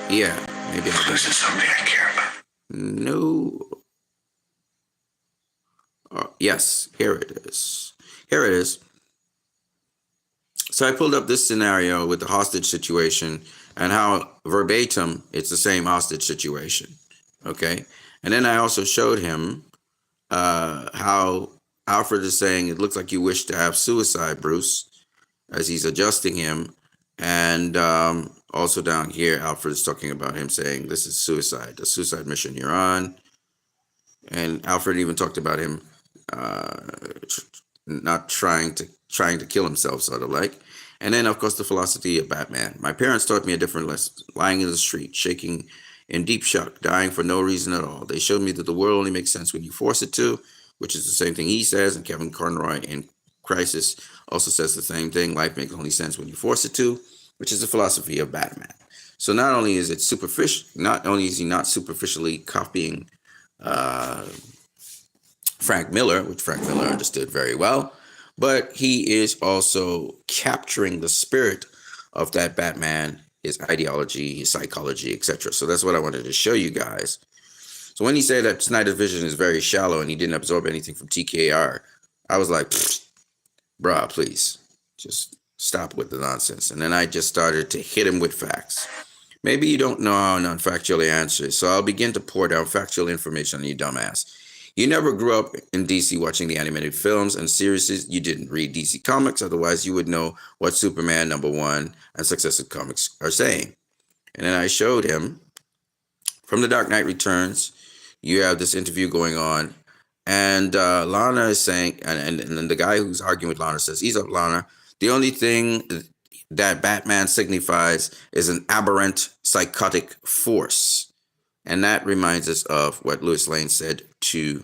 Yeah, maybe I This is somebody I care about. No. Yes, here it is. Here it is. So I pulled up this scenario with the hostage situation and how verbatim it's the same hostage situation. Okay. And then I also showed him how Alfred is saying, it looks like you wish to have suicide, Bruce, as he's adjusting him. And also down here, Alfred is talking about him saying, this is suicide, the suicide mission you're on. And Alfred even talked about him not trying to kill himself, sort of like. And then, of course, the philosophy of Batman. My parents taught me a different lesson. Lying in the street, shaking in deep shock, dying for no reason at all. They showed me that the world only makes sense when you force it to, which is the same thing he says. And Kevin Conroy in Crisis also says the same thing. Life makes only sense when you force it to, which is the philosophy of Batman. So not only is it superficial, not only is he not superficially copying Frank Miller, which Frank Miller understood very well, but he is also capturing the spirit of that Batman, his ideology, his psychology, etc. So that's what I wanted to show you guys. So when he said that Snyder's vision is very shallow and he didn't absorb anything from TKR, I was like, bruh, please, just stop with the nonsense. And then I just started to hit him with facts. Maybe you don't know how non-factually answer, so I'll begin to pour down factual information on you, dumbass. You never grew up in DC watching the animated films and series. You didn't read DC Comics, otherwise you would know what Superman #1 and successive comics are saying. And then I showed him from The Dark Knight Returns, you have this interview going on, and Lana is saying, and the guy who's arguing with Lana says, ease up, Lana. The only thing that Batman signifies is an aberrant psychotic force. And that reminds us of what Lois Lane said to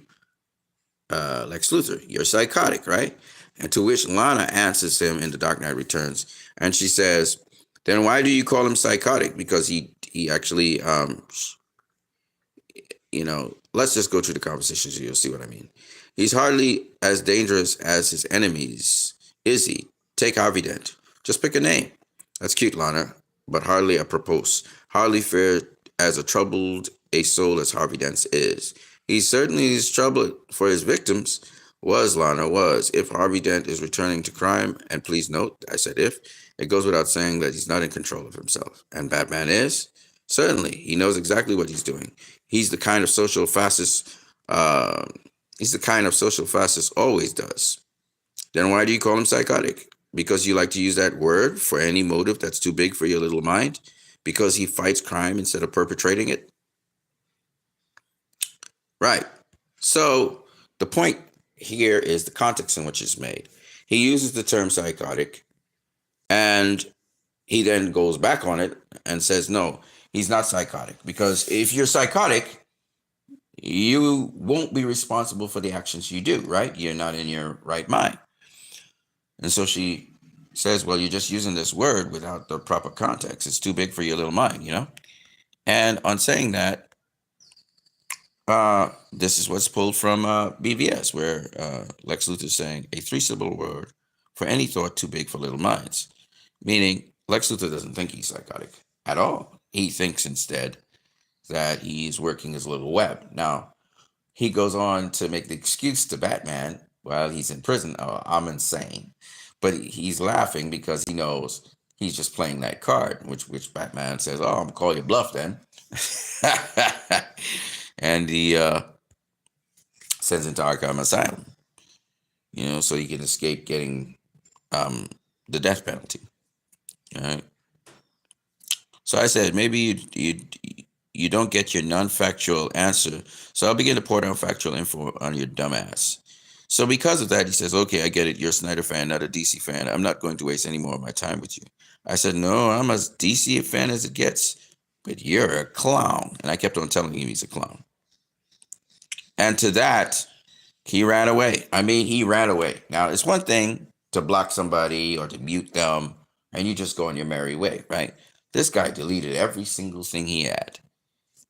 Lex Luthor. You're psychotic, right? And to which Lana answers him in The Dark Knight Returns. And she says, then why do you call him psychotic? Because he actually, let's just go through the conversation so you'll see what I mean. He's hardly as dangerous as his enemies, is he? Take Harvey Dent. Just pick a name. That's cute, Lana, but hardly apropos. Hardly fair as troubled a soul as Harvey Dent is. He certainly is troubled for his victims. Was, Lana, was. If Harvey Dent is returning to crime, and please note, I said if, it goes without saying that he's not in control of himself. And Batman is? Certainly. He knows exactly what he's doing. He's the kind of social fascist, always does. Then why do you call him psychotic? Because you like to use that word for any motive that's too big for your little mind? Because he fights crime instead of perpetrating it? Right. So the point here is the context in which it's made. He uses the term psychotic, and he then goes back on it and says, no, he's not psychotic. Because if you're psychotic, you won't be responsible for the actions you do, right? You're not in your right mind. And so she says, well, you're just using this word without the proper context. It's too big for your little mind, And on saying that, This is what's pulled from BVS, where Lex Luthor is saying a three-syllable word for any thought too big for little minds. Meaning, Lex Luthor doesn't think he's psychotic at all. He thinks instead that he's working his little web. Now, he goes on to make the excuse to Batman while he's in prison. Oh, I'm insane. But he's laughing because he knows he's just playing that card, which Batman says, "Oh, I'm gonna call you bluff then." And he sends him to Arkham Asylum, so he can escape getting the death penalty. All right. So I said, maybe you don't get your non-factual answer, so I'll begin to pour down factual info on your dumbass. So because of that, he says, okay, I get it. You're a Snyder fan, not a DC fan. I'm not going to waste any more of my time with you. I said, no, I'm as DC a fan as it gets, but you're a clown. And I kept on telling him he's a clown. And to that, he ran away. I mean, he ran away. Now, it's one thing to block somebody or to mute them, and you just go on your merry way, right? This guy deleted every single thing he had.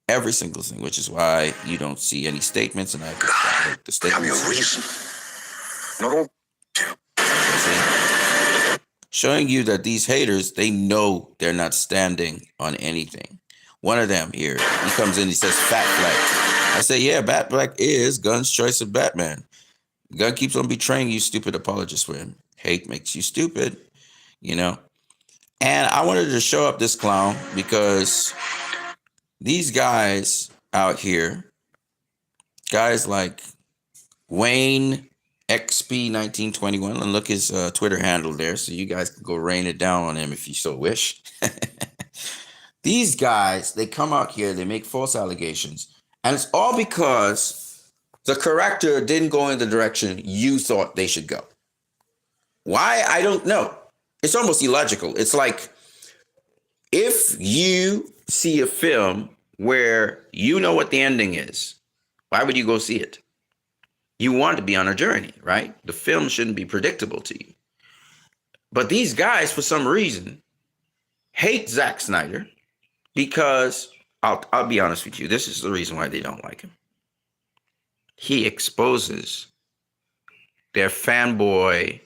Every single thing, which is why you don't see any statements, and I have the statements. Have your reason. Not all. Showing you that these haters, they know they're not standing on anything. One of them here, he comes in, he says, Fat Black. I say, yeah, Bat Black is Gunn's choice of Batman. Gunn keeps on betraying you, stupid apologist for him. Hate makes you stupid, And I wanted to show up this clown because these guys out here, guys like Wayne XP1921, and look his Twitter handle there, so you guys can go rain it down on him if you so wish. These guys, they come out here, they make false allegations, and it's all because the corrector didn't go in the direction you thought they should go. Why? I don't know. It's almost illogical. It's like if you see a film where you know what the ending is, why would you go see it? You want to be on a journey, right? The film shouldn't be predictable to you. But these guys, for some reason, hate Zack Snyder because, I'll be honest with you, this is the reason why they don't like him. He exposes their fanboy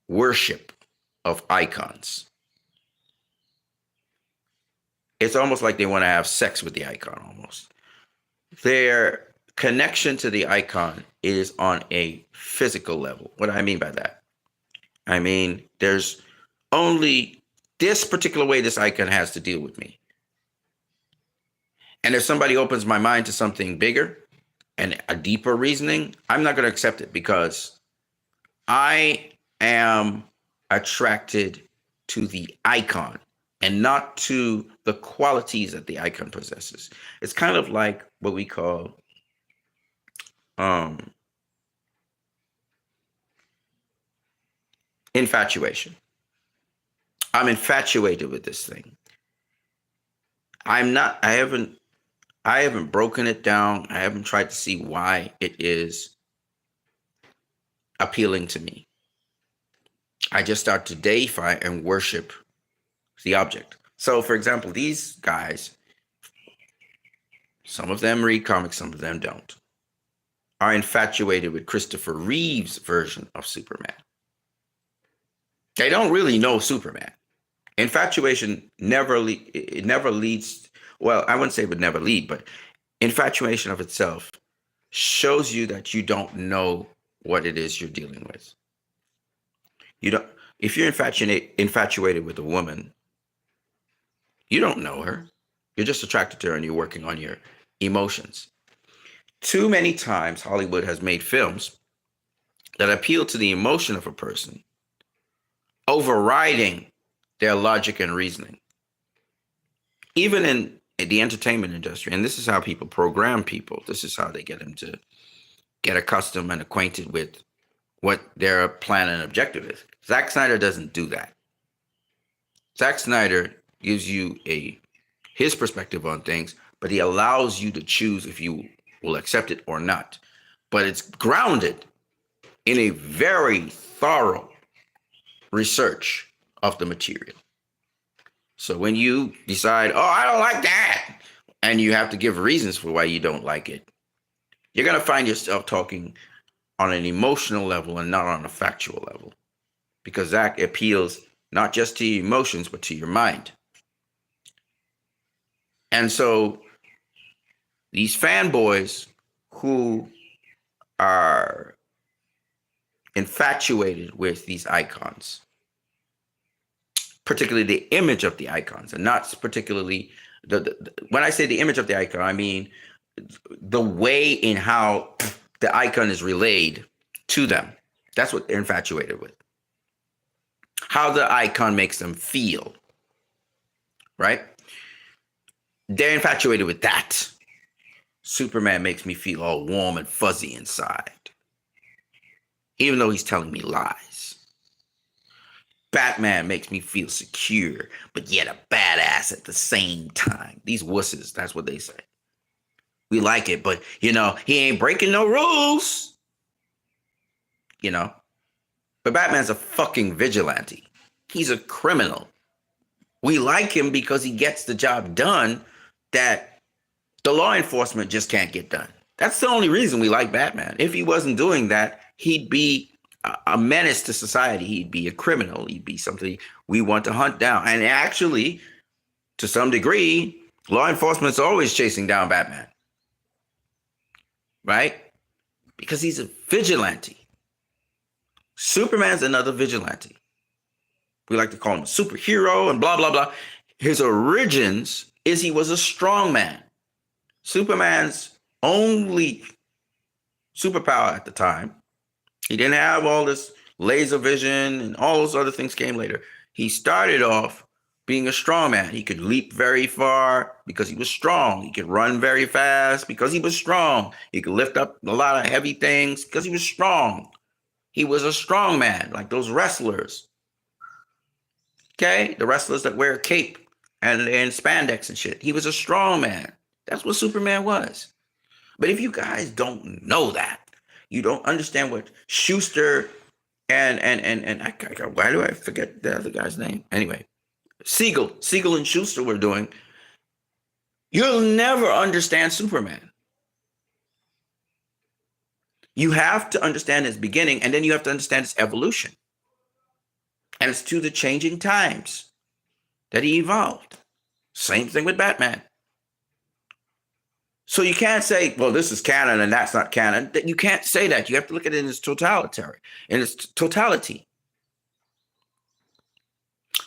worship of icons. It's almost like they want to have sex with the icon almost. Their connection to the icon is on a physical level. What do I mean by that? I mean, there's only this particular way this icon has to deal with me. And if somebody opens my mind to something bigger and a deeper reasoning, I'm not going to accept it because I am attracted to the icon and not to the qualities that the icon possesses. It's kind of like what we call infatuation. I'm infatuated with this thing. I haven't broken it down. I haven't tried to see why it is appealing to me. I just start to deify and worship the object. So, for example, these guys, some of them read comics, some of them don't, are infatuated with Christopher Reeve's version of Superman. They don't really know Superman. Infatuation never leads. Well, I wouldn't say it would never lead, but infatuation of itself shows you that you don't know what it is you're dealing with. You don't. If you're infatuated with a woman, you don't know her. You're just attracted to her, and you're working on your emotions. Too many times, Hollywood has made films that appeal to the emotion of a person, overriding their logic and reasoning. Even in the entertainment industry, and this is how people program people. This is how they get them to get accustomed and acquainted with what their plan and objective is. Zack Snyder doesn't do that. Zack Snyder gives you his perspective on things, but he allows you to choose if you will accept it or not. But it's grounded in a very thorough research of the material. So when you decide, oh, I don't like that, and you have to give reasons for why you don't like it, you're going to find yourself talking on an emotional level and not on a factual level, because Zack appeals not just to your emotions, but to your mind. And so these fanboys who are infatuated with these icons, particularly the image of the icons, and not particularly when I say the image of the icon, I mean the way in how the icon is relayed to them. That's what they're infatuated with. How the icon makes them feel, right? They're infatuated with that. Superman makes me feel all warm and fuzzy inside, even though he's telling me lies. Batman makes me feel secure, but yet a badass at the same time. These wusses, that's what they say. We like it, but, he ain't breaking no rules. But Batman's a fucking vigilante. He's a criminal. We like him because he gets the job done that the law enforcement just can't get done. That's the only reason we like Batman. If he wasn't doing that, he'd be a menace to society. He'd be a criminal. He'd be something we want to hunt down. And actually, to some degree, law enforcement's always chasing down Batman. Right? Because he's a vigilante. Superman's another vigilante. We like to call him a superhero and blah, blah, blah. His origins is he was a strong man. Superman's only superpower at the time, he didn't have all this laser vision and all those other things came later. He started off being a strong man. He could leap very far because he was strong. He could run very fast because he was strong. He could lift up a lot of heavy things because he was strong. He was a strong man, like those wrestlers. Okay? The wrestlers that wear a cape and spandex and shit. He was a strong man. That's what Superman was. But if you guys don't know that, you don't understand what Schuster and why do I forget the other guy's name? Anyway, Siegel and Schuster were doing, you'll never understand Superman. You have to understand his beginning, and then you have to understand his evolution. And it's to the changing times that he evolved. Same thing with Batman. So you can't say, well, this is canon and that's not canon. You can't say that. You have to look at it in its totality.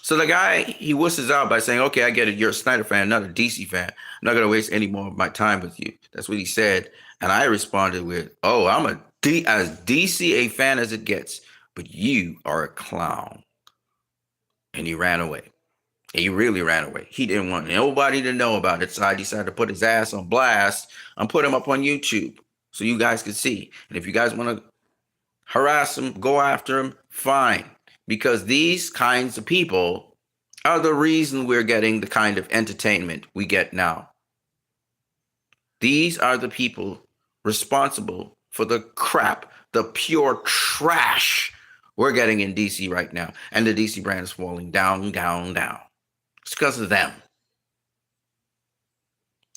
So the guy, he wusses out by saying, okay, I get it. You're a Snyder fan, not a DC fan. I'm not going to waste any more of my time with you. That's what he said. And I responded with, oh, I'm as DC a fan as it gets, but you are a clown. And he ran away. He really ran away. He didn't want nobody to know about it. So I decided to put his ass on blast and put him up on YouTube so you guys could see. And if you guys want to harass him, go after him, fine. Because these kinds of people are the reason we're getting the kind of entertainment we get now. These are the people responsible for the crap, the pure trash we're getting in DC right now. And the DC brand is falling down, down, down. It's because of them.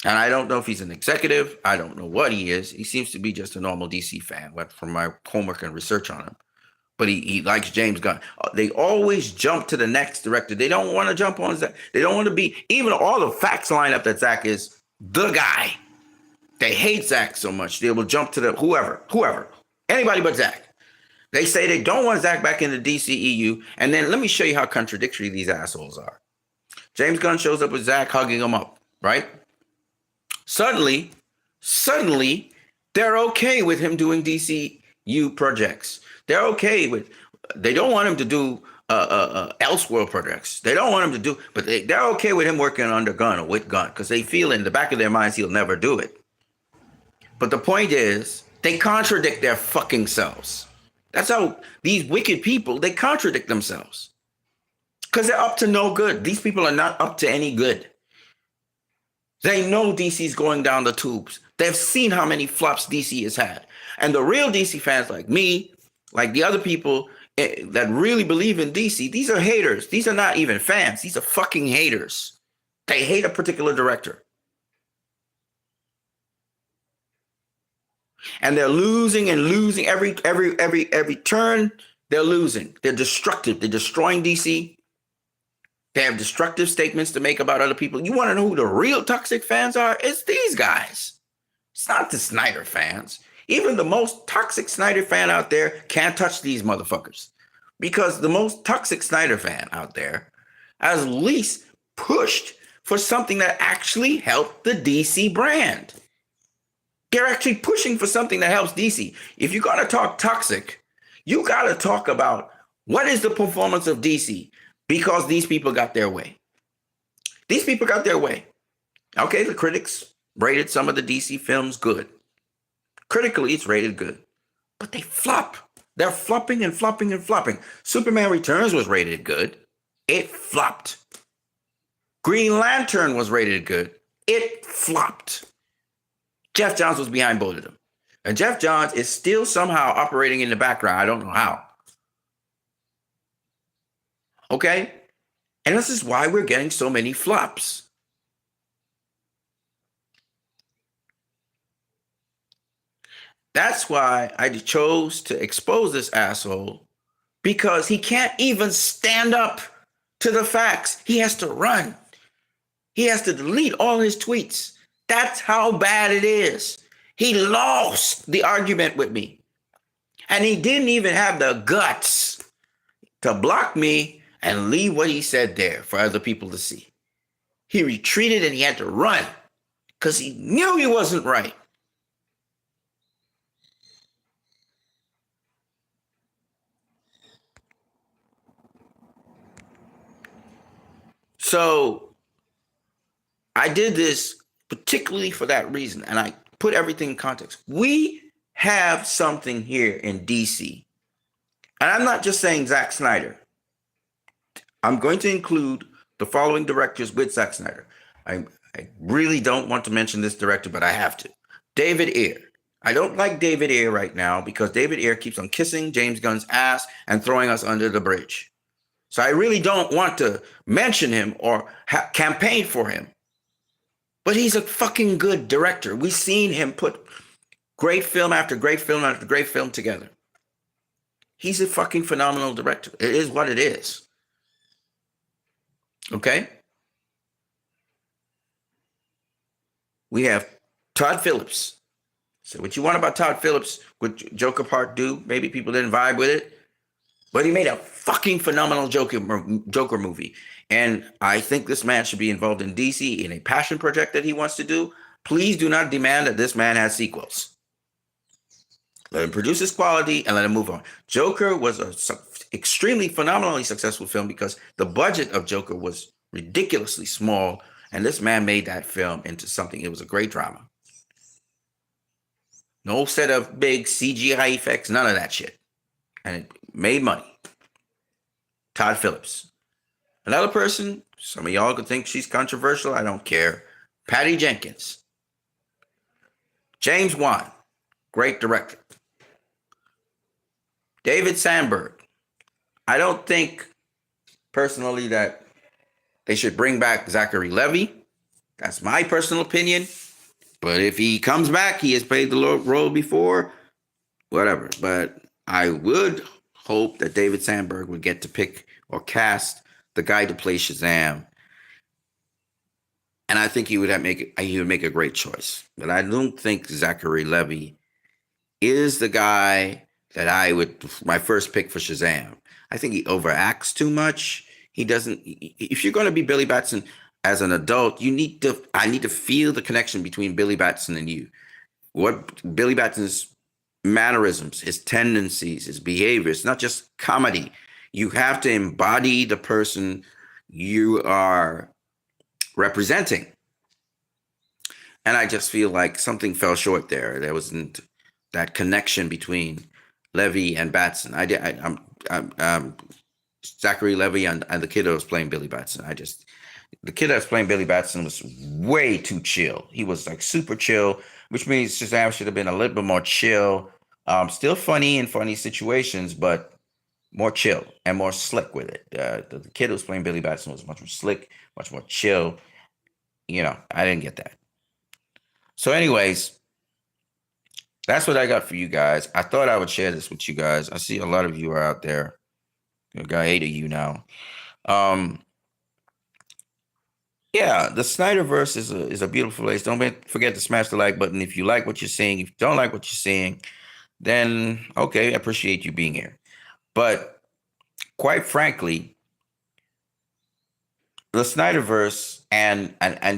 And I don't know if he's an executive. I don't know what he is. He seems to be just a normal DC fan, from my homework and research on him. But he likes James Gunn. They always jump to the next director. They don't want to jump on Zack. They don't want to be, even all the facts line up that Zack is the guy. They hate Zack so much. They will jump to the whoever, anybody but Zack. They say they don't want Zack back in the DCEU. And then let me show you how contradictory these assholes are. James Gunn shows up with Zack hugging him up, right? Suddenly, they're okay with him doing DCU projects. They're okay with, they don't want him to do Elseworld projects. They don't want him to do, but they're okay with him working under Gunn or with Gunn because they feel in the back of their minds he'll never do it. But the point is, they contradict their fucking selves. That's how these wicked people, they contradict themselves. Because they're up to no good. These people are not up to any good. They know DC's going down the tubes. They've seen how many flops DC has had. And the real DC fans like me, like the other people that really believe in DC, these are haters. These are not even fans. These are fucking haters. They hate a particular director. And they're losing and losing every turn. They're losing. They're destructive. They're destroying DC. They have destructive statements to make about other people. You want to know who the real toxic fans are? It's these guys. It's not the Snyder fans. Even the most toxic Snyder fan out there can't touch these motherfuckers. Because the most toxic Snyder fan out there has at least pushed for something that actually helped the DC brand. They're actually pushing for something that helps DC. If you're going to talk toxic, you got to talk about what is the performance of DC, because these people got their way. These people got their way. Okay, the critics rated some of the DC films good. Critically, it's rated good. But they flop. They're flopping and flopping and flopping. Superman Returns was rated good. It flopped. Green Lantern was rated good. It flopped. Jeff Johns was behind both of them. And Jeff Johns is still somehow operating in the background. I don't know how. Okay? And this is why we're getting so many flops. That's why I chose to expose this asshole, because he can't even stand up to the facts. He has to run. He has to delete all his tweets. That's how bad it is. He lost the argument with me. And he didn't even have the guts to block me and leave what he said there for other people to see. He retreated and he had to run because he knew he wasn't right. So I did this particularly for that reason, and I put everything in context. We have something here in DC, and I'm not just saying Zack Snyder. I'm going to include the following directors with Zack Snyder. I really don't want to mention this director, but I have to. David Ayer. I don't like David Ayer right now because David Ayer keeps on kissing James Gunn's ass and throwing us under the bridge. So I really don't want to mention him or campaign for him. But he's a fucking good director. We've seen him put great film after great film after great film together. He's a fucking phenomenal director. It is what it is. Okay? We have Todd Phillips. So what you want about Todd Phillips, what Joker Part do, maybe people didn't vibe with it, but he made a fucking phenomenal Joker movie. And I think this man should be involved in DC in a passion project that he wants to do. Please do not demand that this man has sequels. Let him produce his quality and let him move on. Joker was an extremely phenomenally successful film because the budget of Joker was ridiculously small. And this man made that film into something. It was a great drama. No set of big CGI effects, none of that shit. And it made money. Todd Phillips. Another person, some of y'all could think she's controversial. I don't care. Patty Jenkins. James Wan, great director. David Sandberg. I don't think personally that they should bring back Zachary Levi. That's my personal opinion. But if he comes back, he has played the role before, whatever. But I would hope that David Sandberg would get to pick or cast the guy to play Shazam. And I think he would make a great choice. But I don't think Zachary Levi is the guy that I would, my first pick for Shazam. I think he overacts too much. He doesn't, if you're going to be Billy Batson as an adult, I need to feel the connection between Billy Batson and you. What Billy Batson's mannerisms, his tendencies, his behavior. It's not just comedy. You have to embody the person you are representing. And I just feel like something fell short there. There wasn't that connection between Levy and Batson. Zachary Levi and the kid that was playing Billy Batson. The kid that was playing Billy Batson was way too chill. He was like super chill, which means Shazam should have been a little bit more chill. Still funny in funny situations, but more chill and more slick with it. The kid who was playing Billy Batson was much more slick, much more chill. I didn't get that. So anyways, that's what I got for you guys. I thought I would share this with you guys. I see a lot of you are out there. I got 8 of you now. Um, yeah, the Snyderverse is a beautiful place. Don't forget to smash the like button if you like what you're seeing. If you don't like what you're seeing, then okay, I appreciate you being here. But quite frankly, the Snyderverse and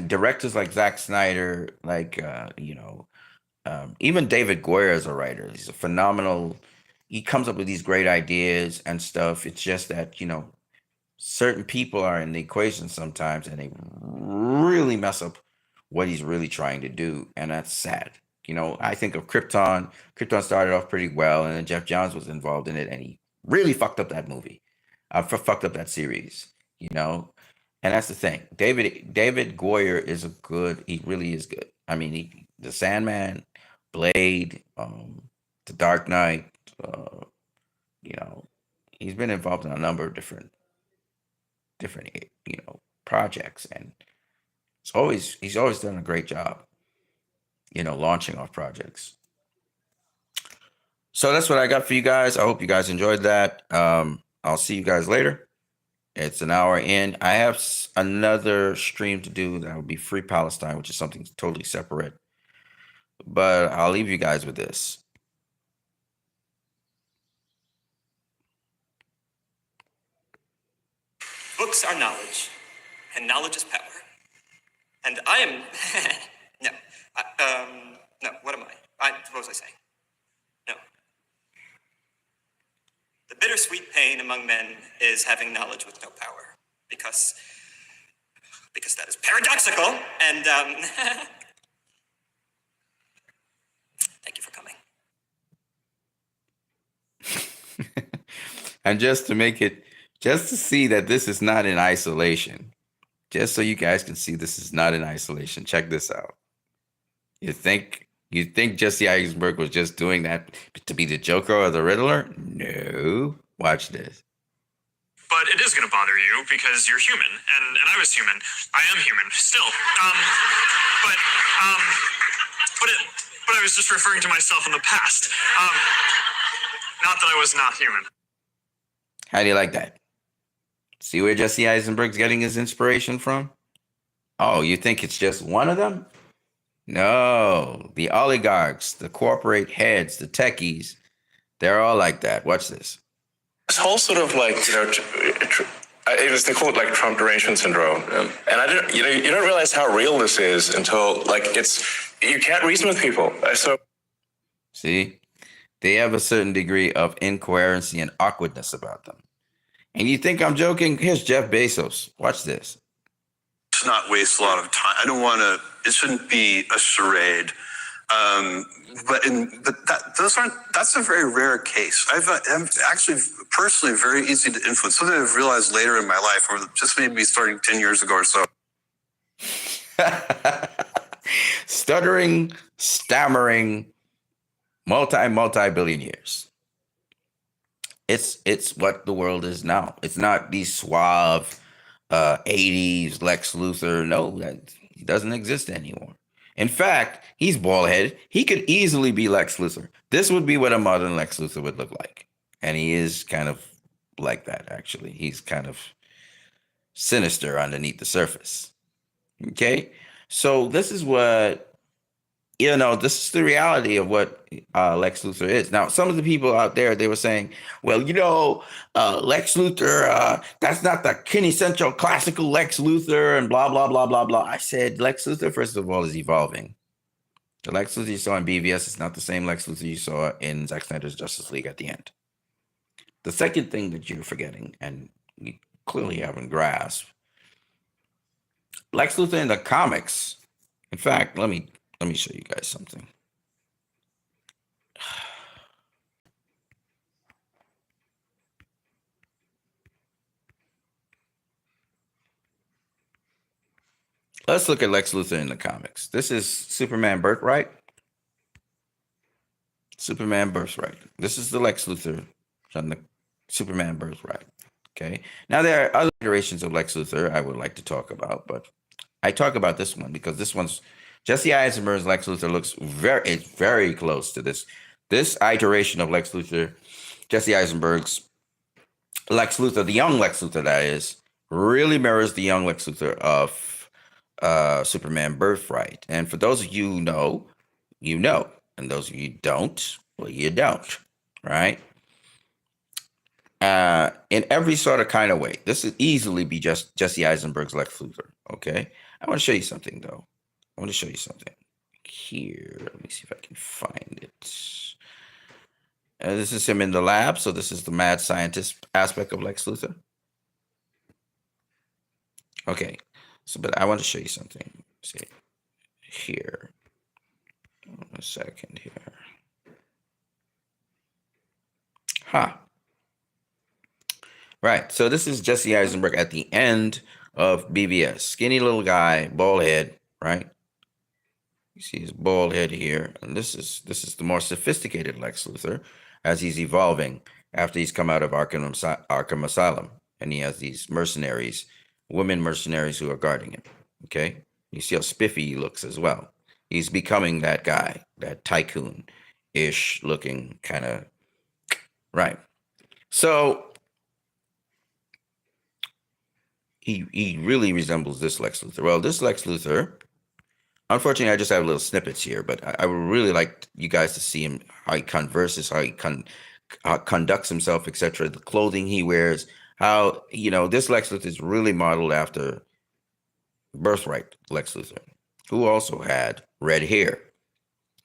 directors like Zack Snyder, like even David Goyer as a writer, he's a phenomenal. He comes up with these great ideas and stuff. It's just that certain people are in the equation sometimes, and they really mess up what he's really trying to do, and that's sad. I think of Krypton. Krypton started off pretty well, and then Jeff Johns was involved in it, and he really fucked up that movie. Fucked up that series. And that's the thing. David Goyer is a good. He really is good. I mean, the Sandman, Blade, the Dark Knight. You know, he's been involved in a number of different projects, and he's always done a great job launching off projects. So that's what I got for you guys. I hope you guys enjoyed that. I'll see you guys later. It's an hour in. I have another stream to do that will be Free Palestine, which is something totally separate, but I'll leave you guys with this. Books are knowledge, and knowledge is power. And I am no, no. What am what was I saying? No. The bittersweet pain among men is having knowledge with no power, because that is paradoxical. And thank you for coming. And just to see that this is not in isolation, just so you guys can see this is not in isolation. Check this out. You think Jesse Eisenberg was just doing that to be the Joker or the Riddler? No. Watch this. But it is going to bother you because you're human, and I was human. I am human still. But I was just referring to myself in the past. Not that I was not human. How do you like that? See where Jesse Eisenberg's getting his inspiration from? Oh, you think it's just one of them? No, the oligarchs, the corporate heads, the techies, they're all like that. Watch this. This whole sort of like, they call it like Trump derangement syndrome. And I didn't, you don't realize how real this is until you can't reason with people. So see, they have a certain degree of incoherency and awkwardness about them. And you think I'm joking? Here's Jeff Bezos. Watch this. To not waste a lot of time. I don't want to. It shouldn't be a charade. That's a very rare case. I'm actually personally very easy to influence. Something I've realized later in my life, or just maybe starting 10 years ago or so. Stuttering, stammering, multi-billionaires. It's what the world is now. It's not these suave 80s Lex Luthor. No, he doesn't exist anymore. In fact, he's bald-headed. He could easily be Lex Luthor. This would be what a modern Lex Luthor would look like. And he is kind of like that, actually. He's kind of sinister underneath the surface. Okay? So this is what, this is the reality of what Lex Luthor is. Now, some of the people out there, they were saying, well, Lex Luthor, that's not the quintessential classical Lex Luthor and blah, blah, blah, blah, blah. I said, Lex Luthor, first of all, is evolving. The Lex Luthor you saw in BVS is not the same Lex Luthor you saw in Zack Snyder's Justice League at the end. The second thing that you're forgetting, and you clearly haven't grasped, Lex Luthor in the comics, in fact, let me show you guys something. Let's look at Lex Luthor in the comics. This is Superman Birthright. Superman Birthright. This is the Lex Luthor from the Superman Birthright. Okay. Now there are other iterations of Lex Luthor I would like to talk about, but I talk about this one because this one's Jesse Eisenberg's Lex Luthor looks it's very close to this. This iteration of Lex Luthor, Jesse Eisenberg's Lex Luthor, the young Lex Luthor, that is, really mirrors the young Lex Luthor of Superman Birthright. And for those of you who know, you know. And those of you who don't, well, you don't. Right? In every sort of kind of way. This would easily be just Jesse Eisenberg's Lex Luthor. Okay? I want to show you something, though. I want to show you something. Here. Let me see if I can find it. This is him in the lab. So this is the mad scientist aspect of Lex Luthor. Okay. So, but I want to show you something. See here. A second here. Right. So this is Jesse Eisenberg at the end of BVS. Skinny little guy, bald head, right? You see his bald head here. And this is the more sophisticated Lex Luthor as he's evolving after he's come out of Arkham Asylum. And he has these mercenaries, women mercenaries who are guarding him. Okay? You see how spiffy he looks as well. He's becoming that guy, that tycoon-ish looking kind of, right. So he really resembles this Lex Luthor. Well, this Lex Luthor, unfortunately, I just have little snippets here, but I would really like you guys to see him, how he converses, how he conducts himself, etc. The clothing he wears, how, this Lex Luthor is really modeled after Birthright Lex Luthor, who also had red hair.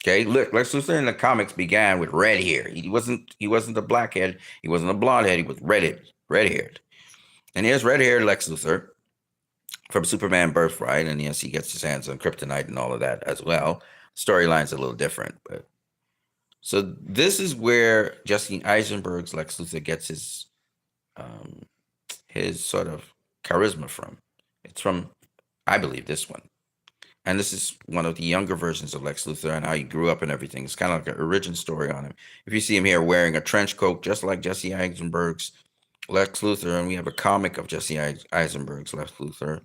Okay, look, Lex Luthor in the comics began with red hair. He wasn't a blackhead, he wasn't a blonde-head, he was red-haired. And here's red-haired Lex Luthor from Superman Birthright, and yes, he gets his hands on kryptonite and all of that as well. Storyline's a little different, but so this is where Jesse Eisenberg's Lex Luthor gets his sort of charisma from. It's from, I believe, this one. And this is one of the younger versions of Lex Luthor and how he grew up and everything. It's kind of like an origin story on him. If you see him here wearing a trench coat, just like Jesse Eisenberg's Lex Luthor, and we have a comic of Jesse Eisenberg's Lex Luthor,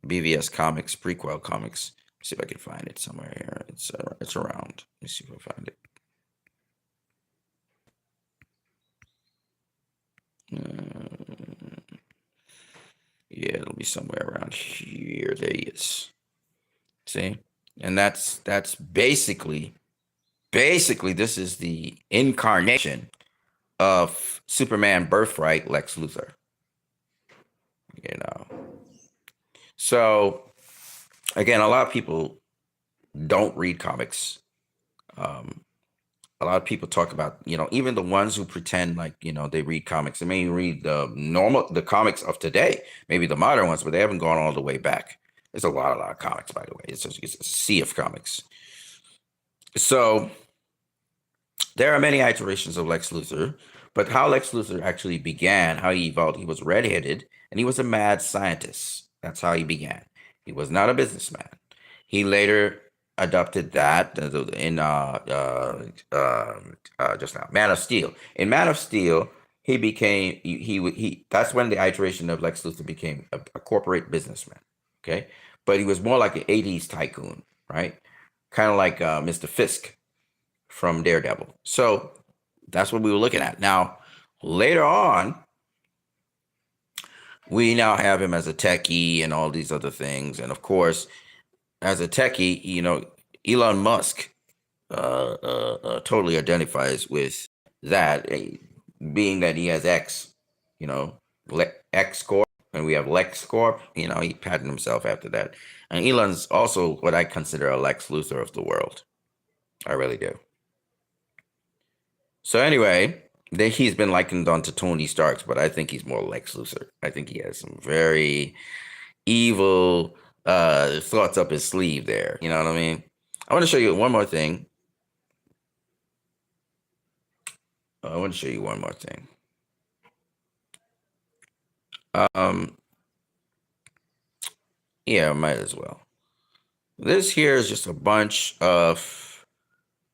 BVS Comics, prequel comics. Let's see if I can find it somewhere here. It's around. Let me see if I find it. Yeah, it'll be somewhere around here. There he is. See? And that's basically this is the incarnation of Superman Birthright Lex Luthor. So again, a lot of people don't read comics. A lot of people talk about, even the ones who pretend like, they read comics. They may read the comics of today, maybe the modern ones, but they haven't gone all the way back. There's a lot of comics, by the way. It's a sea of comics. So there are many iterations of Lex Luthor, but how Lex Luthor actually began, how he evolved, he was redheaded and he was a mad scientist. That's how he began. He was not a businessman. He later adopted that in just now, Man of Steel. In Man of Steel, he became he. That's when the iteration of Lex Luthor became a corporate businessman. Okay, but he was more like an '80s tycoon, right? Kind of like Mr. Fisk from Daredevil. So that's what we were looking at. Now, later on, we now have him as a techie and all these other things. And of course, as a techie, Elon Musk totally identifies with that, being that he has X, X Corp, and we have Lex Corp. He patented himself after that. And Elon's also what I consider a Lex Luthor of the world. I really do. So anyway, then he's been likened on to Tony Stark, but I think he's more Lex Luthor. I think he has some very evil thoughts up his sleeve there. You know what I mean? I want to show you one more thing. Yeah, might as well. This here is just a bunch of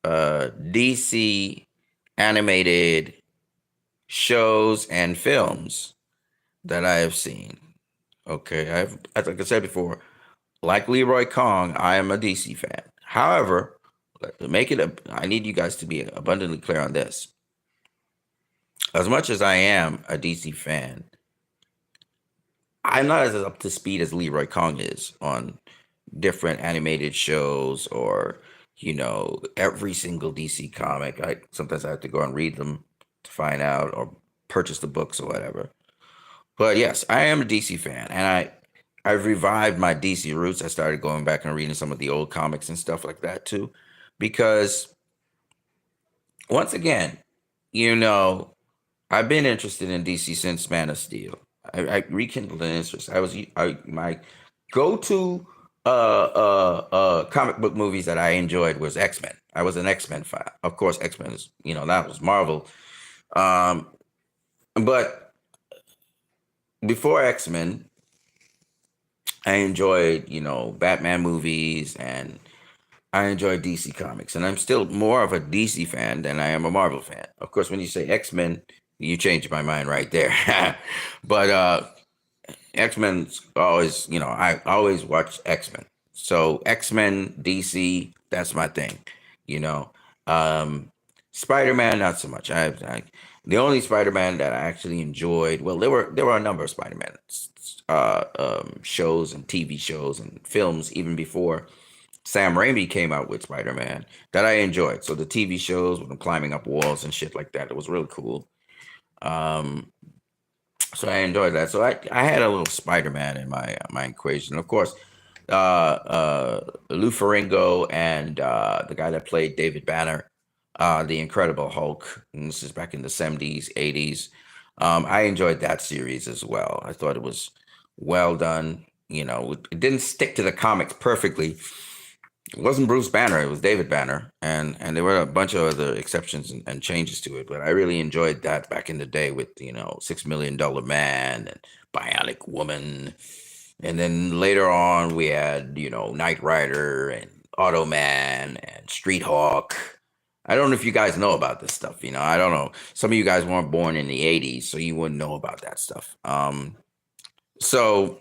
DC animated shows and films that I have seen. Okay, like I said before, like Leroy Kong, I am a DC fan. However, to make it I need you guys to be abundantly clear on this. As much as I am a DC fan, I'm not as up to speed as Leroy Kong is on different animated shows or every single DC comic. I sometimes I have to go and read them to find out or purchase the books or whatever. But yes, I am a DC fan, and I've revived my DC roots. I started going back and reading some of the old comics and stuff like that too, because once again, you know, I've been interested in DC since Man of Steel. I rekindled an interest. My go-to comic book movies that I enjoyed was X-Men. I was an X-Men fan. Of course, X-Men is, that was Marvel. Um, but before X-Men, I enjoyed, Batman movies, and I enjoy DC comics, and I'm still more of a DC fan than I am a Marvel fan. Of course, when you say X-Men, you change my mind right there. But X-Men's always, I always watch X-Men. So X-Men, DC, that's my thing. You know, um, Spider-Man, not so much. The only Spider-Man that I actually enjoyed. Well, there were a number of Spider-Man shows and TV shows and films even before Sam Raimi came out with Spider-Man that I enjoyed. So the TV shows with them climbing up walls and shit like that, it was really cool. Um, so I enjoyed that. So I had a little Spider-Man in my equation. Of course, Lou Ferrigno and the guy that played David Banner, the Incredible Hulk. And this is back in the 70s, 80s. I enjoyed that series as well. I thought it was well done. It didn't stick to the comics perfectly. It wasn't Bruce Banner, it was David Banner, and there were a bunch of other exceptions and changes to it. But I really enjoyed that back in the day with $6 Million Man and Bionic Woman, and then later on we had Knight Rider and Automan and Street Hawk. I don't know if you guys know about this stuff. I don't know. Some of you guys weren't born in the '80s, so you wouldn't know about that stuff. So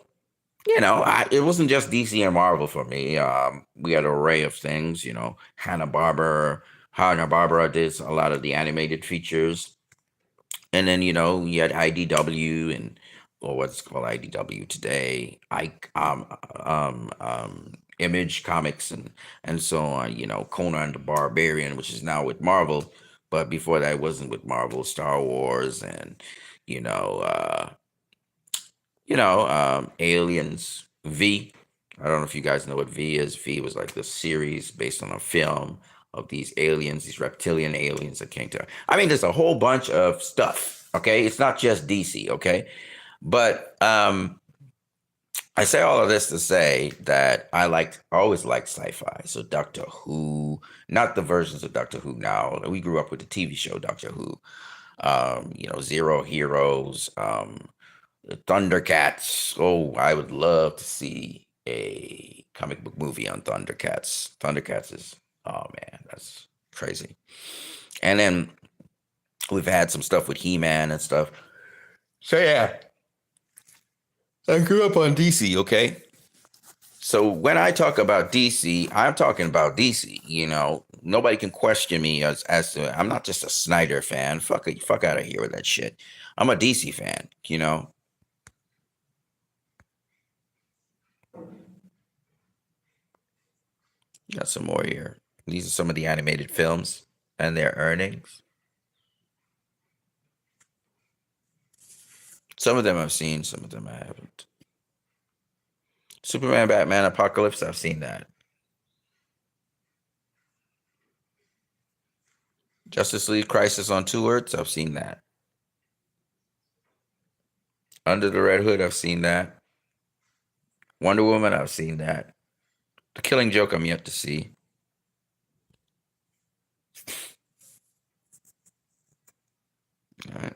it wasn't just DC and Marvel for me. We had an array of things, Hanna-Barbera. Hanna-Barbera did a lot of the animated features. And then, you had IDW or what's called IDW today, Image Comics and so on, Conan the Barbarian, which is now with Marvel. But before that, it wasn't with Marvel, Star Wars and, you know, uh, Aliens, V. I don't know if you guys know what V is. V was like the series based on a film of these aliens, these reptilian aliens that came to. I mean, there's a whole bunch of stuff. Okay, it's not just DC. Okay, but I say all of this to say that I always liked sci-fi. So Doctor Who, not the versions of Doctor Who now. We grew up with the TV show Doctor Who. Zero Heroes. The Thundercats. Oh, I would love to see a comic book movie on Thundercats. Thundercats is, oh man, that's crazy. And then we've had some stuff with He-Man and stuff. So yeah, I grew up on DC, okay? So when I talk about DC, I'm talking about DC. Nobody can question me as to I'm not just a Snyder fan. Fuck out of here with that shit. I'm a DC fan. Got some more here. These are some of the animated films and their earnings. Some of them I've seen, some of them I haven't. Superman, Batman, Apocalypse, I've seen that. Justice League Crisis on Two Earths, I've seen that. Under the Red Hood, I've seen that. Wonder Woman, I've seen that. The Killing Joke, I'm yet to see. All right.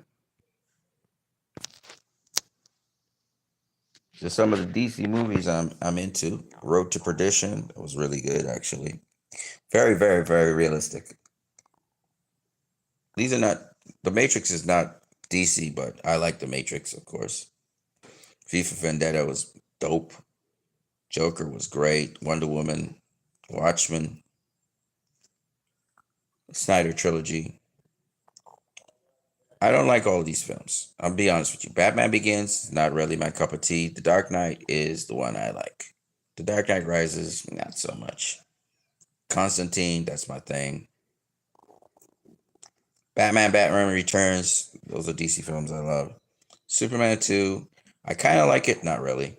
So some of the DC movies I'm into. Road to Perdition, that was really good actually. Very, very, very realistic. These are not The Matrix is not DC, but I like The Matrix, of course. FIFA Vendetta was dope. Joker was great. Wonder Woman, Watchmen, Snyder trilogy. I don't like all of these films. I'll be honest with you. Batman Begins is not really my cup of tea. The Dark Knight is the one I like. The Dark Knight Rises, not so much. Constantine, that's my thing. Batman Returns, those are DC films I love. Superman 2, I kind of like it, not really,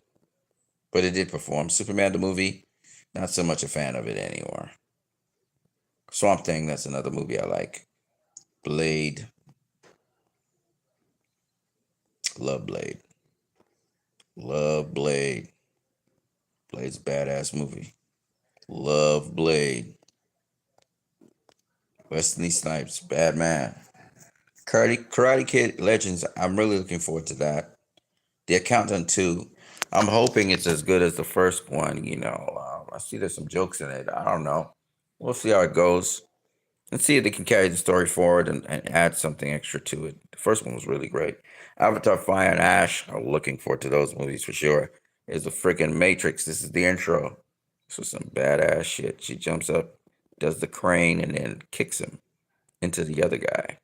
but it did perform. Superman the movie, not so much a fan of it anymore. Swamp Thing, that's another movie I like. Blade, love Blade. Love Blade. Blade's a badass movie. Love Blade. Wesley Snipes, bad man. Karate Kid Legends, I'm really looking forward to that. The Accountant 2, I'm hoping it's as good as the first one. I see there's some jokes in it. I don't know. We'll see how it goes. Let's see if they can carry the story forward and add something extra to it. The first one was really great. Avatar Fire and Ash, I'm looking forward to those movies for sure. There's the freaking Matrix. This is the intro. This is some badass shit. She jumps up, does the crane, and then kicks him into the other guy.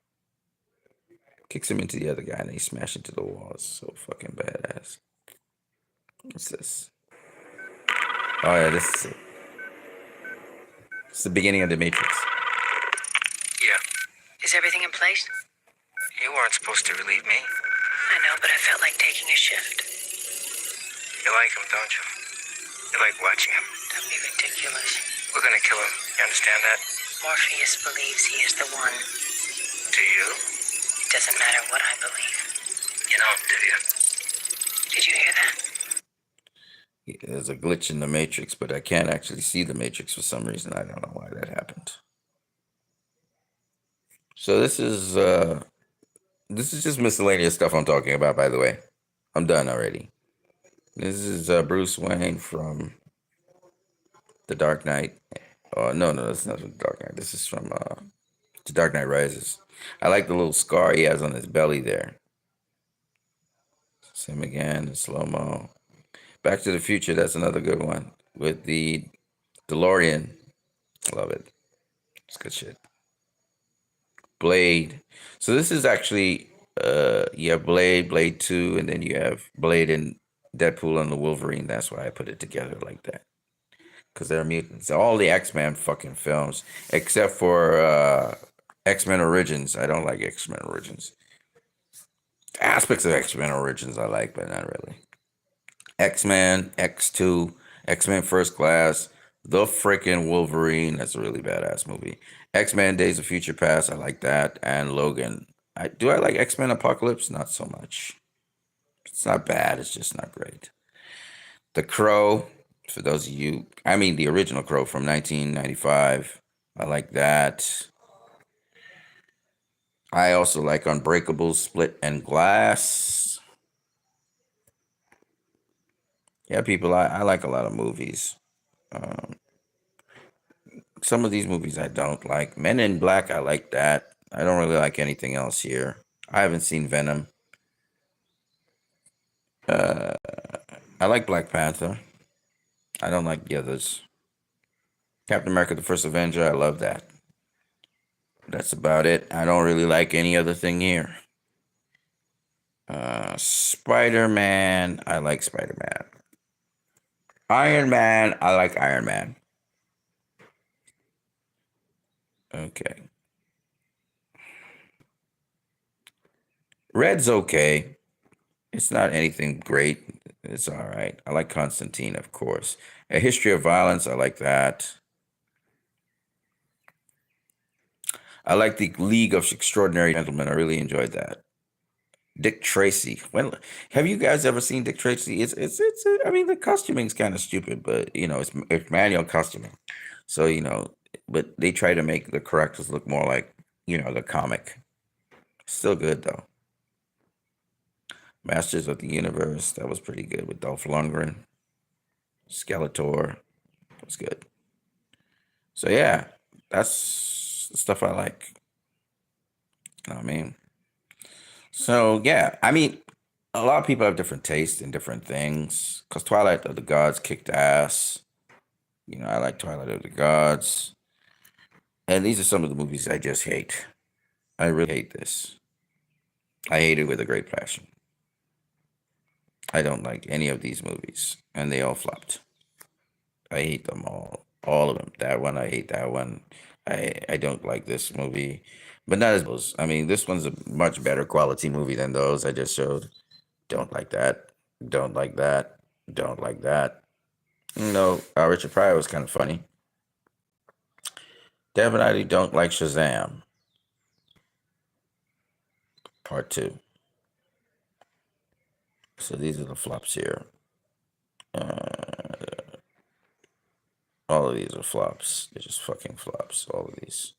Kicks him into the other guy, and they smash into the wall. It's so fucking badass. What's this? Oh yeah, this is it. It's the beginning of the Matrix. Yeah. Is everything in place? You weren't supposed to relieve me. I know, but I felt like taking a shift. You like him, don't you? You like watching him. Don't be ridiculous. We're gonna kill him. You understand that? Morpheus believes he is the one. Do you? It doesn't matter what I believe. You don't, do you? Did you hear that? Yeah, there's a glitch in the Matrix, but I can't actually see the Matrix for some reason. I don't know why that happened. So this is just miscellaneous stuff I'm talking about, by the way. I'm done already. This is Bruce Wayne from The Dark Knight. Oh, no, that's not from The Dark Knight. This is from The Dark Knight Rises. I like the little scar he has on his belly there. Same again in slow-mo. Back to the Future, that's another good one. With the DeLorean. Love it. It's good shit. Blade. So this is actually you have Blade 2, and then you have Blade and Deadpool and the Wolverine. That's why I put it together like that. Because they're mutants. All the X-Men fucking films. Except for X-Men Origins. I don't like X-Men Origins. Aspects of X-Men Origins I like, but not really. X-Men, X2, X-Men First Class, The freaking Wolverine. That's a really badass movie. X-Men Days of Future Past. I like that. And Logan. I like X-Men Apocalypse? Not so much. It's not bad. It's just not great. The Crow. For those of you, the original Crow from 1995. I like that. I also like Unbreakable, Split, and Glass. Yeah, people, I like a lot of movies. Some of these movies I don't like. Men in Black, I like that. I don't really like anything else here. I haven't seen Venom. I like Black Panther. I don't like the others. Captain America, the First Avenger, I love that. That's about it. I don't really like any other thing here. Spider-Man, I like Spider-Man. Iron Man, I like Iron Man. Okay. Red's okay. It's not anything great. It's all right. I like Constantine, of course. A History of Violence, I like that. I like the League of Extraordinary Gentlemen. I really enjoyed that. Dick Tracy. Have you guys ever seen Dick Tracy? It's the costuming's kind of stupid, but it's manual costuming. So, but they try to make the characters look more like, the comic. Still good though. Masters of the Universe, that was pretty good with Dolph Lundgren. Skeletor. That was good. So yeah, that's the stuff I like. You know what I mean? So yeah, a lot of people have different tastes in different things. Because Twilight of the Gods kicked ass. You know, I like Twilight of the Gods. And these are some of the movies I just hate. I really hate this. I hate it with a great passion. I don't like any of these movies. And they all flopped. I hate them all. All of them. That one, I hate that one. I don't like this movie. But not as those. I mean, this one's a much better quality movie than those I just showed. Don't like that. Don't like that. Don't like that. No, Richard Pryor was kind of funny. Definitely don't like Shazam. Part 2. So these are the flops here. All of these are flops. They're just fucking flops. All of these.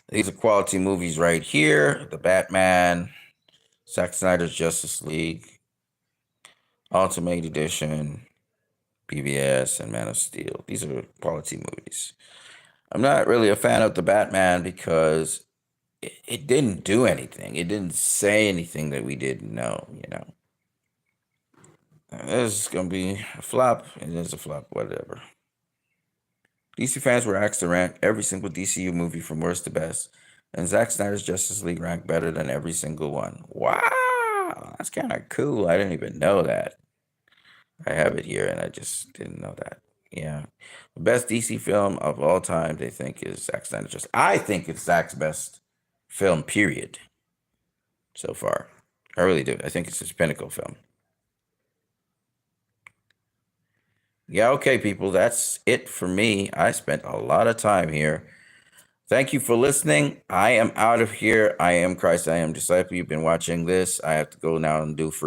These are quality movies right here. The Batman, Zack Snyder's Justice League, Ultimate Edition, BVS, and Man of Steel. These are quality movies. I'm not really a fan of the Batman because it didn't do anything. It didn't say anything that we didn't know, you know. This is going to be a flop. It is a flop, whatever. DC fans were asked to rank every single DCU movie from worst to best, and Zack Snyder's Justice League ranked better than every single one. Wow, that's kind of cool. I didn't even know that. I have it here, and I just didn't know that. Yeah, the best DC film of all time, they think, is Zack Snyder's Justice. I think it's Zack's best film, period. So far, I really do. I think it's his pinnacle film. Yeah, okay, people, that's it for me. I spent a lot of time here. Thank you for listening. I am out of here. I am Christ. I am disciple. You've been watching this. I have to go now and do free.